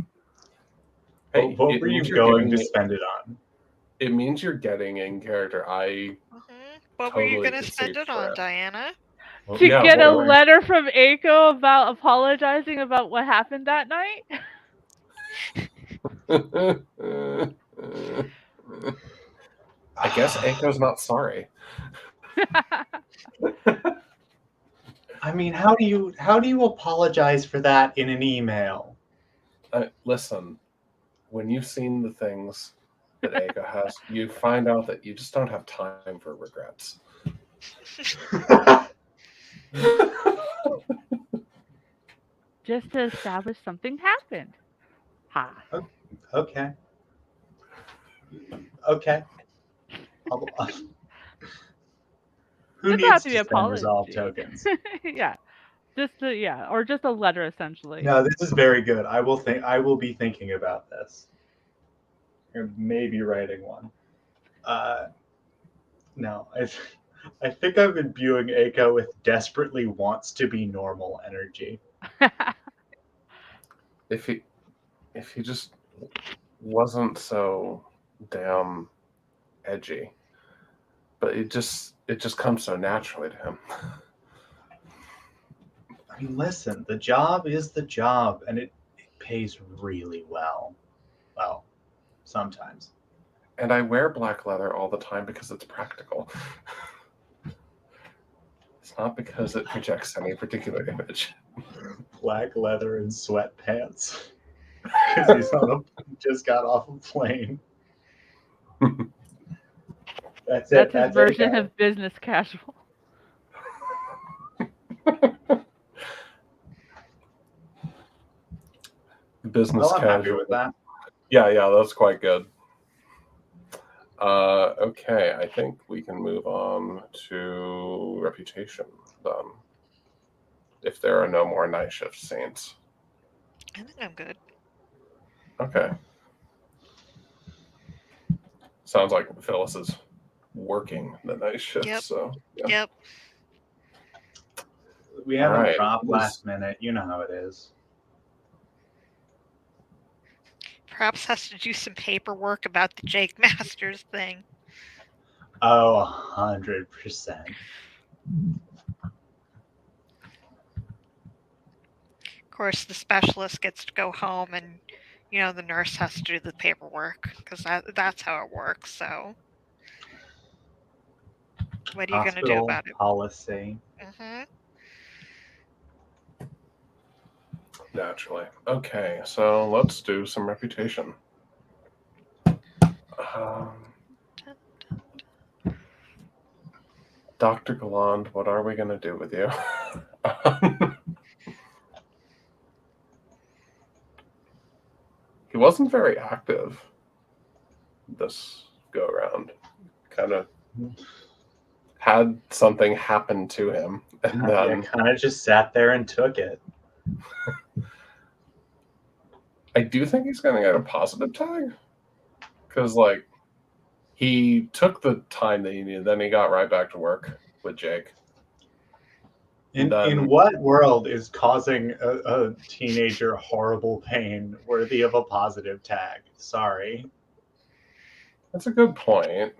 Hey, What it were you means you're going getting to spend it on? it means you're getting in character. I What were you totally going to could spend see it for on, it. Diana? Well, To Yeah, get a what were letter from Aiko about apologizing about what happened that night. I guess Aiko's not sorry. I mean, how do you apologize for that in an email? Listen, when you've seen the things that Aiko has, you find out that you just don't have time for regrets. Just to establish something happened. Ha. Okay. Okay. I'll- Who Doesn't needs have to be to an spend resolve apology. tokens? Yeah. Or just a letter essentially. No, this is very good. I will be thinking about this. Or maybe writing one. No, I think I'm imbuing Aiko with desperately wants to be normal energy. If he just wasn't so damn edgy, but it just comes so naturally to him. I mean, listen, the job is the job, and it pays really well. Well, sometimes. And I wear black leather all the time because it's practical. It's not because it projects any particular image. Black leather and sweatpants. Because just got off a plane. That's it. That's his version Aiko. of business casual. Business Well, I'm happy casual. with that. Yeah, that's quite good. Okay, I think we can move on to reputation then. If there are no more night shift scenes. I think I'm good. Okay. Sounds like Phyllis is working the night shift, Yep. so yeah. Yep. We have All a right. drop last minute. You know how it is. Perhaps has to do some paperwork about the Jake Masters thing. Oh, 100%. Of course, the specialist gets to go home, and the nurse has to do the paperwork because that's how it works. So, what are you going to do Hospital about it? policy. Mm-hmm. Naturally. Okay, so let's do some reputation. Dr. Galland, what are we going to do with you? He wasn't very active this go around. Kind of had something happen to him, and then kind of just sat there and took it. I do think he's going to get a positive tag because, he took the time that he needed. Then he got right back to work with Jake. In what world is causing a teenager horrible pain worthy of a positive tag? Sorry. That's a good point.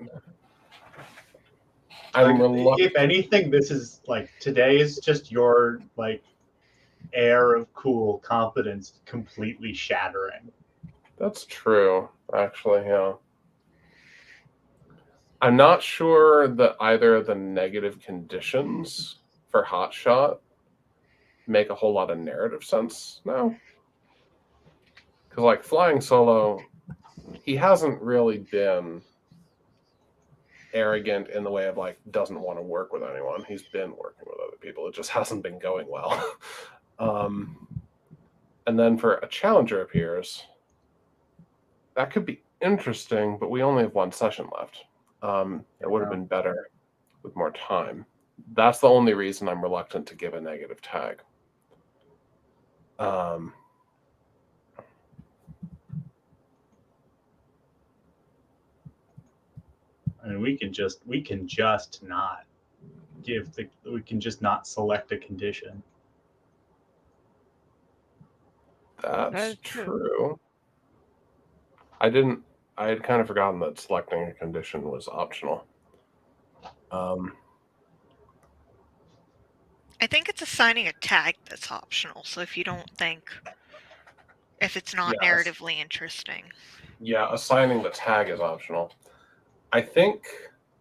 I'm reluctant. If anything, this is today is just your air of cool confidence completely shattering. That's true, actually, yeah. I'm not sure that either of the negative conditions for Hotshot make a whole lot of narrative sense now. Because like flying solo, he hasn't really been arrogant in the way of like doesn't want to work with anyone. He's been working with other people. It just hasn't been going well. And then for a challenger appears, that could be interesting, but we only have one session left. It would have been better with more time. That's the only reason I'm reluctant to give a negative tag. I mean, we can just not we can just not select a condition. That's true. I had kind of forgotten that selecting a condition was optional. I think it's assigning a tag that's optional. So if it's not Yes. narratively interesting. Yeah, assigning the tag is optional. I think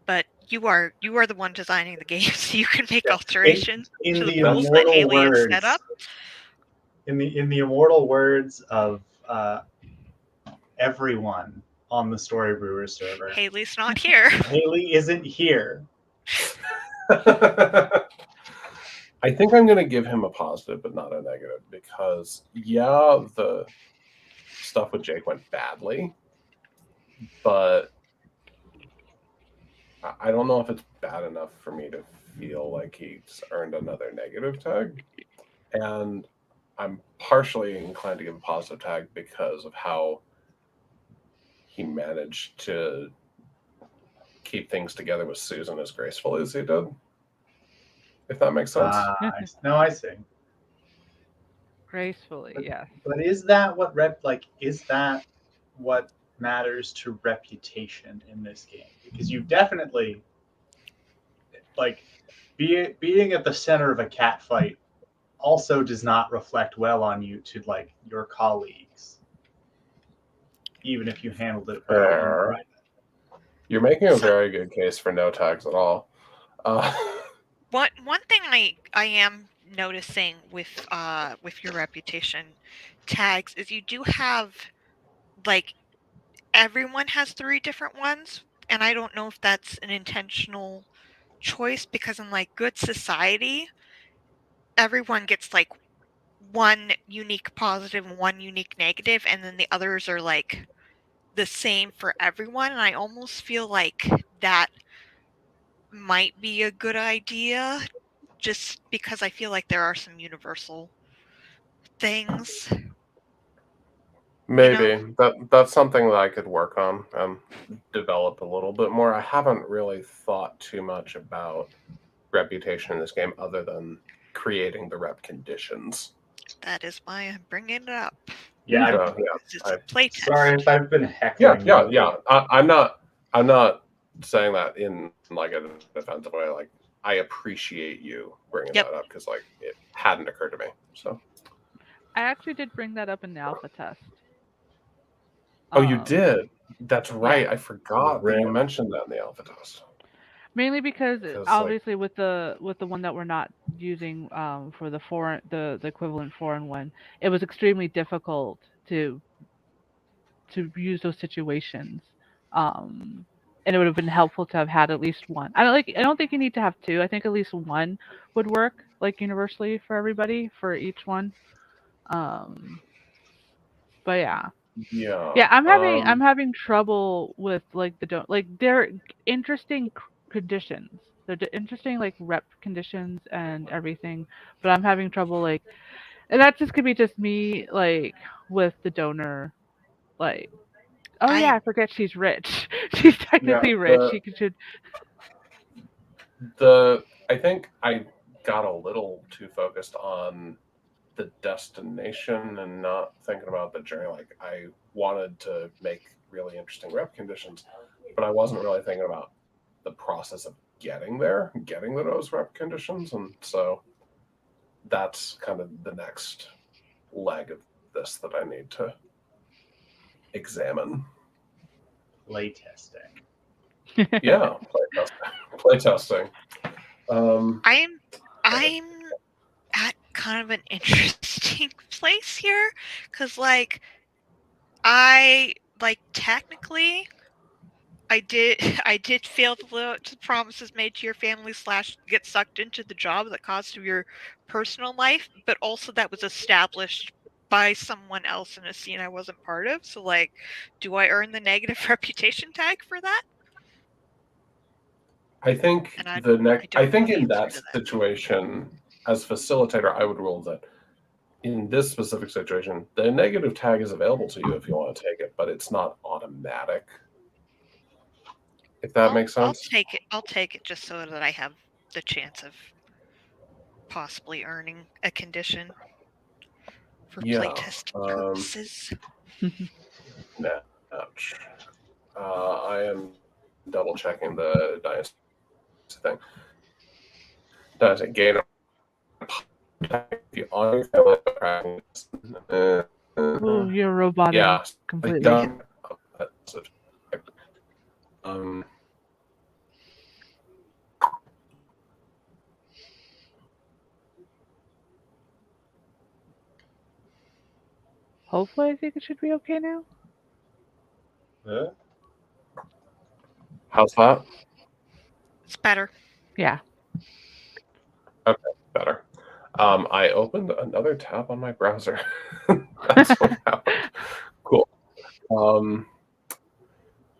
But you are the one designing the game, so you can make Yeah. alterations In to the the rules that immortal Haley has words, set up. in the immortal words of everyone on the Story Brewers server, Haley's not here. Haley isn't here. I think I'm going to give him a positive, but not a negative, because yeah, the stuff with Jake went badly, but I don't know if it's bad enough for me to feel like he's earned another negative tag. And I'm partially inclined to give a positive tag because of how he managed to keep things together with Susan as gracefully as he did. If that makes sense. No, I see. Gracefully, yes. But is that what matters to reputation in this game? Because you definitely being at the center of a cat fight also does not reflect well on you to like your colleagues, even if you handled it well in private. You're making a very good case for no tags at all. One thing I am noticing with your reputation tags is you do have like everyone has 3 different ones, and I don't know if that's an intentional choice because in like Good Society, everyone gets like one unique positive and one unique negative, and then the others are like the same for everyone. And I almost feel like that might be a good idea just because I feel like there are some universal things. Maybe that's something that I could work on and develop a little bit more. I haven't really thought too much about reputation in this game other than creating the rep conditions. That is why I'm bringing it up. Yeah, It's a playtest. sorry if I've been heckling. Yeah. I'm not saying that in like a defensive way. Like I appreciate you bringing that up because like it hadn't occurred to me. So I actually did bring that up in the alpha test. Oh, you did? That's right. Yeah. I forgot that you mentioned that in the alpha test. Mainly because obviously with the one that we're not using for the equivalent 4-in-1, it was extremely difficult to use those situations. And it would have been helpful to have had at least one. I don't think you need to have 2. I think at least one would work like universally for everybody for each one. But yeah. Yeah, I'm having trouble with like they're interesting conditions. They're interesting like rep conditions and everything, but I'm having trouble like, and that just could be just me like with the donor, like, I forget she's rich. She's technically rich. She should. I think I got a little too focused on the destination and not thinking about the journey. Like I wanted to make really interesting rep conditions, but I wasn't really thinking about the process of getting there, getting those rep conditions. And so that's kind of the next leg of this that I need to examine. Play testing. Yeah, play testing. I'm at kind of an interesting place here because like Technically, I did I did fail to live up to the promises made to your family / get sucked into the job that cost you your personal life, but also that was established by someone else in a scene I wasn't part of. So like, do I earn the negative reputation tag for that? I think And I I don't think know the in answer that to that. situation, as facilitator, I would rule that in this specific situation, the negative tag is available to you if you want to take it, but it's not automatic. If that makes I'll sense. take it. I'll take it just so that I have the chance of possibly earning a condition for Yeah. playtest purposes. Ouch. I am double checking the dynasty thing. Dynasty gain if you on your family practice. Ooh, you're roboting Yeah, completely. um, Hopefully, I think it should be okay now. how's that? It's better. Yeah. Okay, better. I opened another tab on my browser. That's what happened. Cool.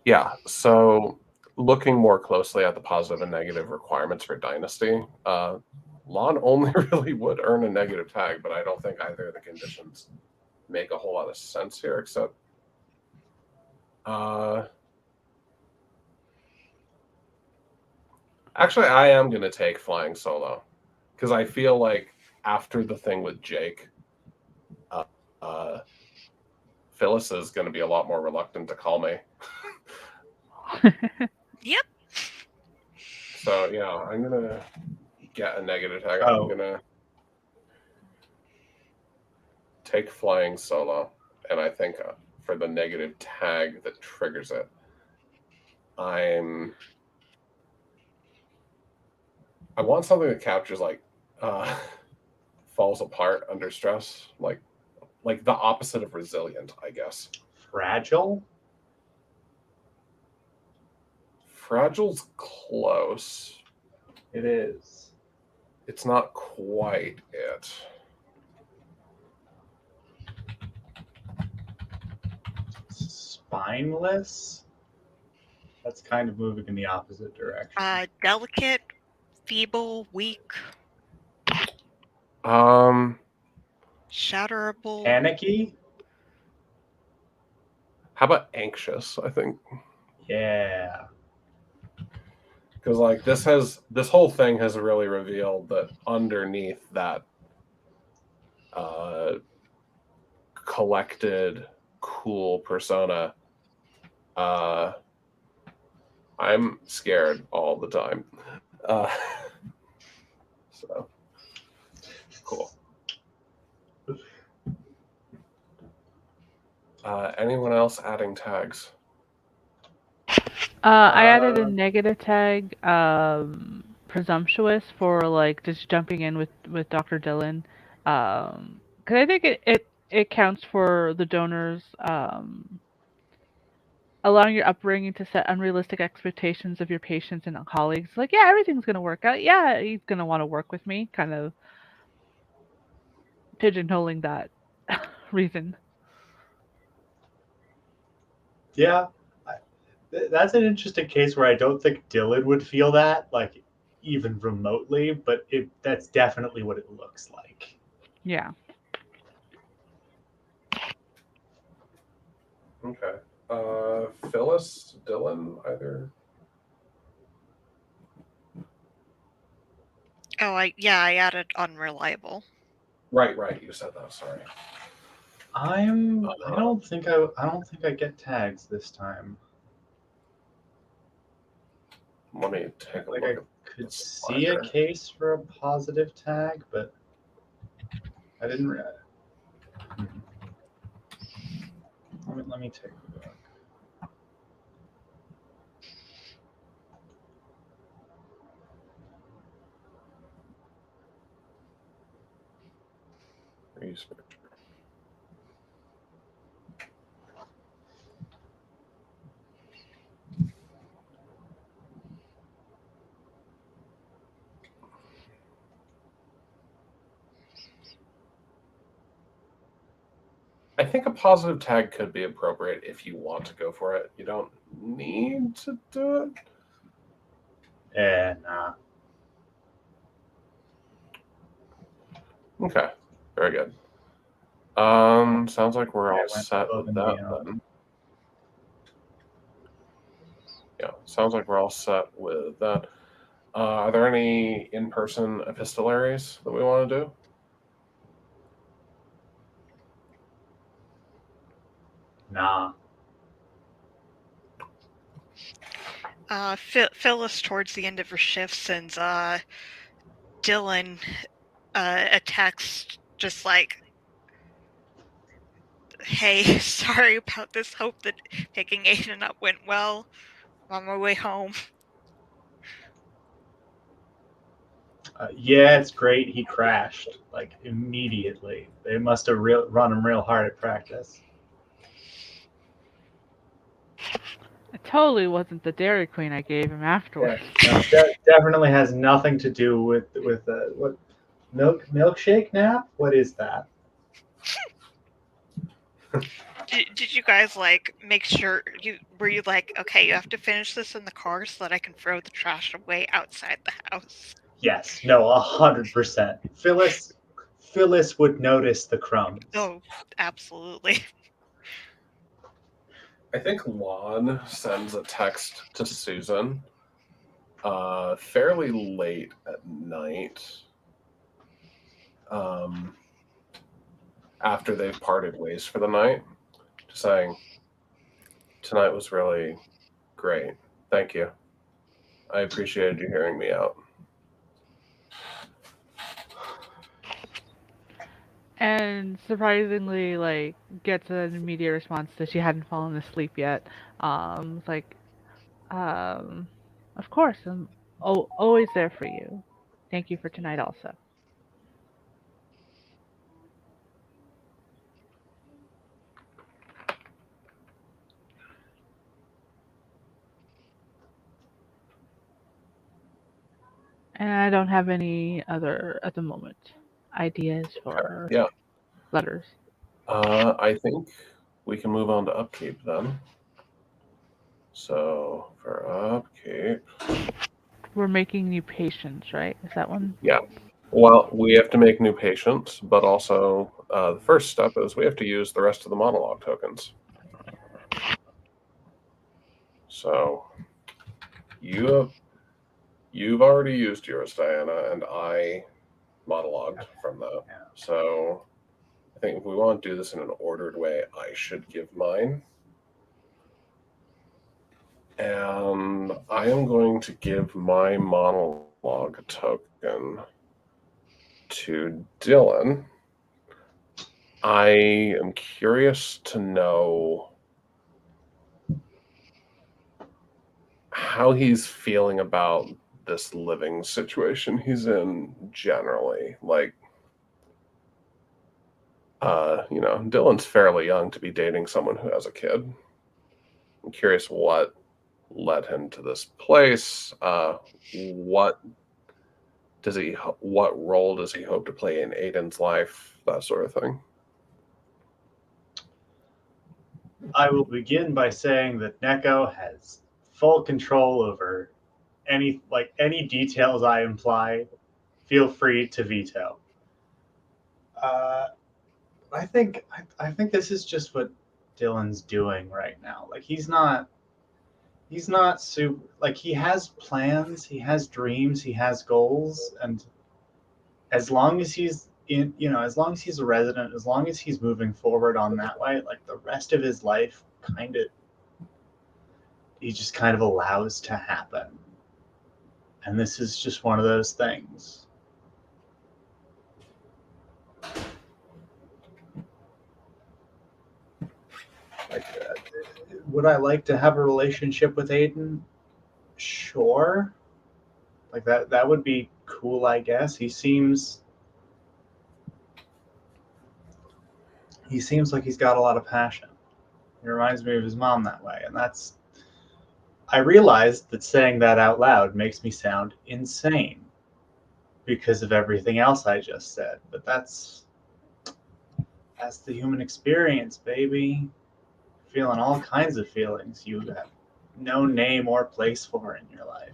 Yeah, so looking more closely at the positive and negative requirements for Dynasty, Lon only really would earn a negative tag, but I don't think either of the conditions make a whole lot of sense here, except actually I am going to take flying solo because I feel like after the thing with Jake, Phyllis is going to be a lot more reluctant to call me. Yep. So yeah, I'm going to get a negative tag. Oh. I'm going to take flying solo, and I think for the negative tag that triggers it, I want something that captures like falls apart under stress, like the opposite of resilient, I guess. Fragile? Fragile's close. It is. It's not quite it. Spineless? That's kind of moving in the opposite direction. Delicate, feeble, weak, shatterable. Panicky? How about anxious? I think Yeah. because like this whole thing has really revealed that underneath that collected cool persona, I'm scared all the time. So cool. Anyone else adding tags? I added a negative tag, presumptuous, for like just jumping in with Dr. Dylan, because I think it counts for the donors, allowing your upbringing to set unrealistic expectations of your patients and colleagues. Like, yeah, everything's gonna work out. Yeah, he's gonna want to work with me. Kind of pigeonholing that reason. Yeah. That's an interesting case where I don't think Dylan would feel that, like, even remotely, but that's definitely what it looks like. Yeah. Okay. Phyllis, Dylan, either. Oh, I added unreliable. Right. You said that. Sorry. I don't think I get tags this time. Let me take a Like, look. I At could the see a slider. case for a positive tag, but I didn't. Let me take a look. Research. I think a positive tag could be appropriate if you want to go for it. You don't need to do it. Nah. Okay, very good. Sounds like we're all I went set above with and that beyond. then. Yeah, sounds like we're all set with that. Are there any in-person epistolaries that we want to do? Nah. Phyllis, towards the end of her shift, sends Dylan a text just like, "Hey, sorry about this. Hope that picking Aiden up went well. I'm on my way home." Yeah, it's great. He crashed like immediately. They must have run him real hard at practice. It totally wasn't the Dairy Queen I gave him afterwards. No, definitely has nothing to do with what milkshake nap. What is that? Did you guys like make sure were you like, okay, you have to finish this in the car so that I can throw the trash away outside the house? Yes, no, 100%. Phyllis would notice the crumbs. Oh, absolutely. I think Lon sends a text to Susan fairly late at night after they've parted ways for the night, saying, "Tonight was really great. Thank you. I appreciated you hearing me out." And surprisingly, like, gets an immediate response that she hadn't fallen asleep yet. It's like, of course, I'm always there for you. Thank you for tonight also. And I don't have any other, at the moment, ideas for Yeah. letters. I think we can move on to upkeep then. So for upkeep, We're making new patients, right? Is that one? yeah. Well, we have to make new patients, but also the first step is we have to use the rest of the monologue tokens. So you've already used yours, Diana, and I monologued from that. Yeah. So I think if we want to do this in an ordered way, I should give mine. And I am going to give my monologue token to Dylan. I am curious to know how he's feeling about this living situation he's in generally. Like, Dylan's fairly young to be dating someone who has a kid. I'm curious what led him to this place. What role does he hope to play in Aiden's life? That sort of thing. I will begin by saying that Neko has full control over any details I imply. Feel free to veto. I think this is just what Dylan's doing right now. Like he's not super, like he has plans, he has dreams, he has goals, and as long as he's as long as he's a resident, as long as he's moving forward on that way, like the rest of his life he just kind of allows to happen. And this is just one of those things. Like, would I like to have a relationship with Aiden? Sure. Like that would be cool, I guess. He seems like he's got a lot of passion. He reminds me of his mom that way, and I realized that saying that out loud makes me sound insane because of everything else I just said, but that's That's the human experience, baby. Feeling all kinds of feelings you have no name or place for in your life.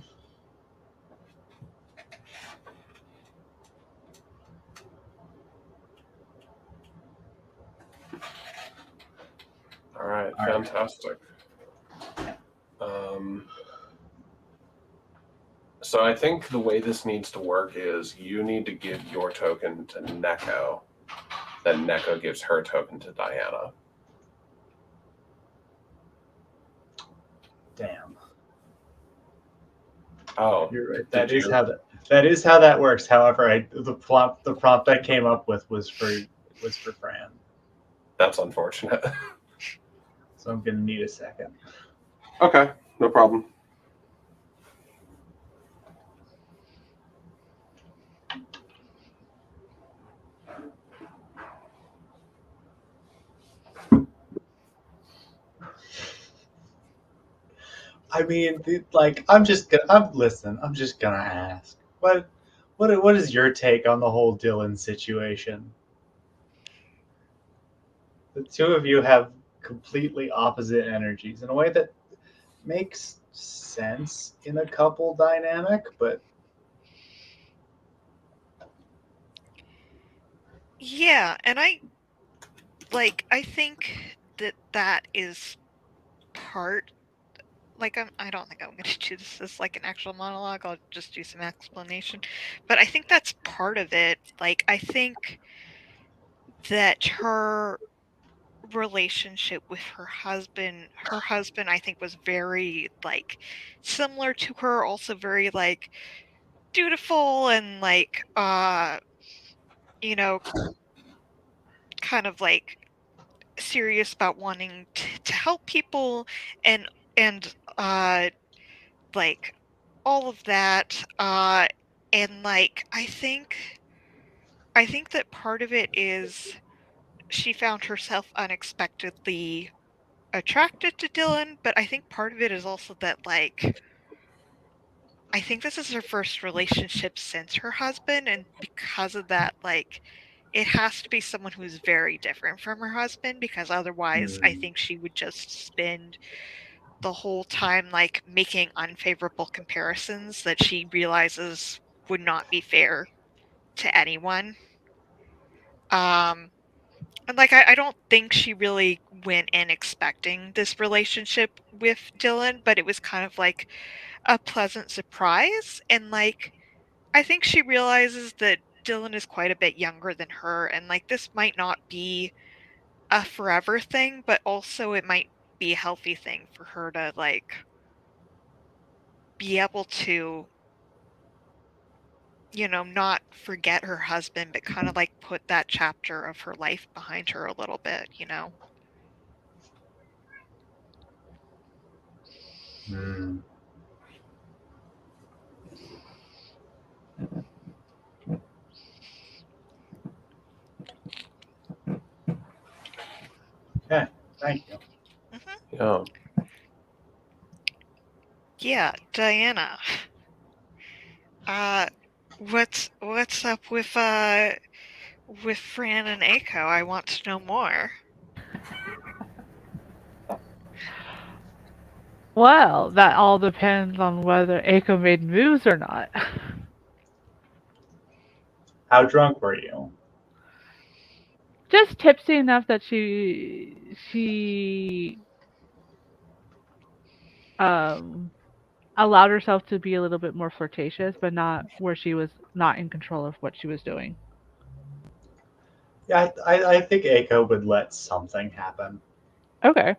All right, All right. fantastic. So I think the way this needs to work is you need to give your token to Neko, then Neko gives her token to Diana. Damn. Oh, You're right. Did you? That is how that works. However, the prompt I came up with was for Fran. That's unfortunate. So I'm gonna need a second. Okay, no problem. I mean, like, I'm just gonna ask. What is your take on the whole Dylan situation? The two of you have completely opposite energies in a way that makes sense in a couple dynamic, but Yeah, and I think that is part. Like, I don't think I'm going to do this as like an actual monologue. I'll just do some explanation. But I think that's part of it. Like, I think that her relationship with her husband, I think, was very, like, similar to her, also very, like, dutiful and, like, you know, kind of, like, serious about wanting to help people and like all of that, and like I think that part of it is she found herself unexpectedly attracted to Dylan, but I think part of it is also that, like, I think this is her first relationship since her husband, and because of that, like, it has to be someone who's very different from her husband, because otherwise I think she would just spend the whole time, like, making unfavorable comparisons that she realizes would not be fair to anyone. And, like, I don't think she really went in expecting this relationship with Dylan, but it was kind of like a pleasant surprise. And, like, I think she realizes that Dylan is quite a bit younger than her, and, like, this might not be a forever thing, but also it might be a healthy thing for her to, like, be able to, not forget her husband, but kind of, like, put that chapter of her life behind her a little bit, you know? Okay, thank you. Yeah. Yeah, Diana. What's up with Fran and Aiko? I want to know more. Well, that all depends on whether Aiko made moves or not. How drunk were you? Just tipsy enough that she allowed herself to be a little bit more flirtatious, but not where she was not in control of what she was doing. Yeah, I think Aiko would let something happen. Okay.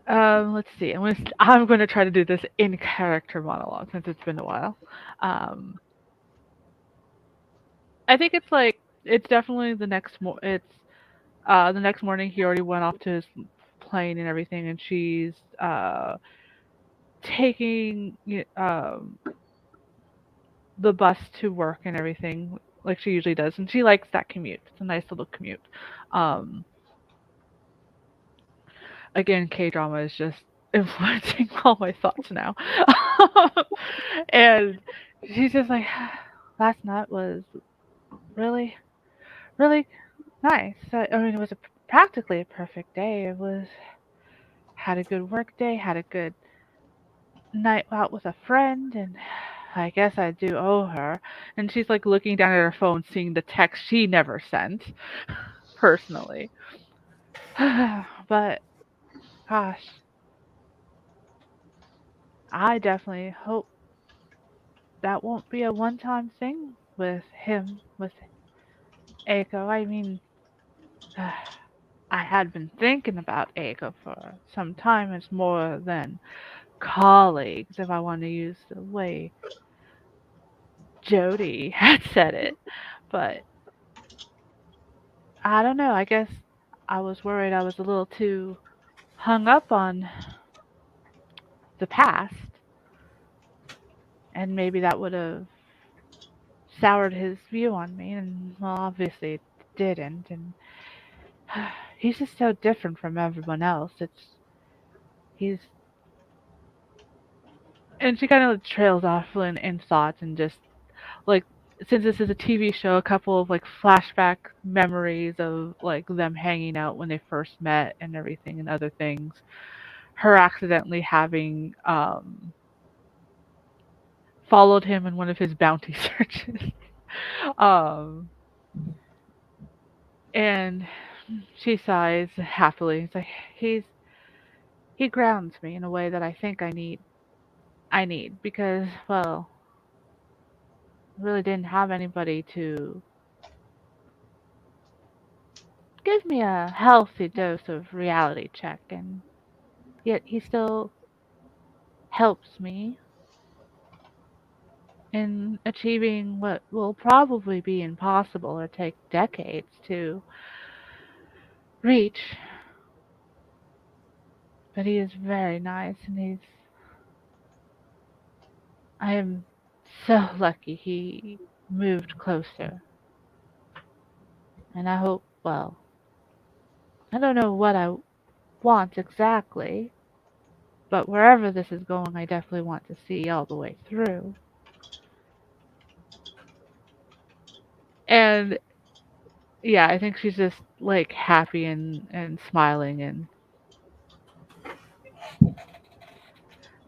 Let's see. I'm going to try to do this in character monologue since it's been a while. I think it's definitely the next the next morning he already went off to his plane and everything, and she's taking the bus to work and everything like she usually does, and she likes that commute. It's a nice little commute. Again, K-drama is just influencing all my thoughts now. And she's just like, last night was really, really nice. I mean, it was practically a perfect day. It was had a good work day, had a good night out with a friend, and I guess I do owe her. And she's like looking down at her phone, seeing the text she never sent personally. But gosh, I definitely hope that won't be a one-time thing with him, with Aiko. I mean, I had been thinking about Aiko for some time as more than colleagues, if I want to use the way Jody had said it. But I don't know. I guess I was worried I was a little too hung up on the past, and maybe that would have soured his view on me. And well, obviously it didn't. And he's just so different from everyone else. He's and she kind of trails off in thoughts and just like since this is a TV show, a couple of like flashback memories of like them hanging out when they first met and everything and other things. Her accidentally having followed him in one of his bounty searches. um, and she sighs happily. It's like he grounds me in a way that I think I need because well, I really didn't have anybody to give me a healthy dose of reality check, and yet he still helps me in achieving what will probably be impossible or take decades to reach. But he is very nice, and I am so lucky he moved closer. And I hope, well, I don't know what I want exactly, but wherever this is going, I definitely want to see all the way through. And yeah, I think she's just like happy and smiling and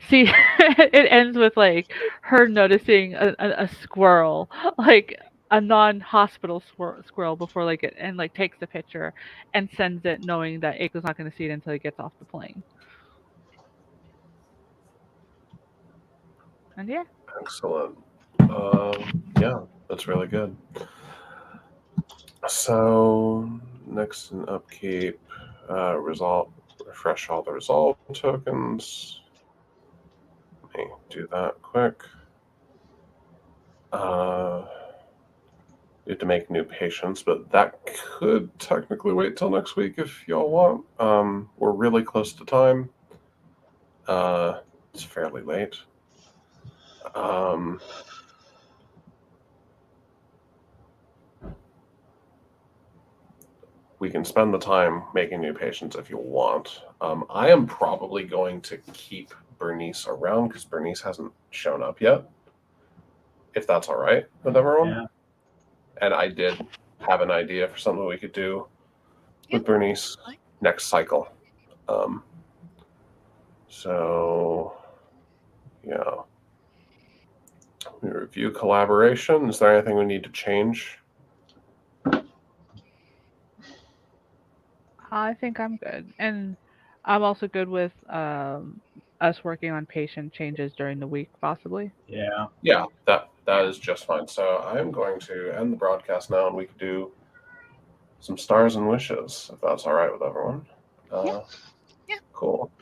see it ends with like her noticing a squirrel, like a non-hospital squirrel before like it and like takes the picture and sends it knowing that Aiko's not going to see it until he gets off the plane. And yeah, Excellent. Yeah, that's really good. So next in upkeep, refresh all the resolve tokens. Let me do that quick. We have to make new patients, but that could technically wait till next week if y'all want. We're really close to time. It's fairly late. We can spend the time making new patients if you want. I am probably going to keep Bernice around because Bernice hasn't shown up yet. If that's all right with everyone. Yeah. And I did have an idea for something we could do with Yep. Bernice next cycle. So, yeah. We review collaboration. Is there anything we need to change? I think I'm good, and I'm also good with us working on patient changes during the week, possibly. Yeah. Yeah, that is just fine. So I am going to end the broadcast now, and we could do some stars and wishes if that's all right with everyone. Yeah. Cool.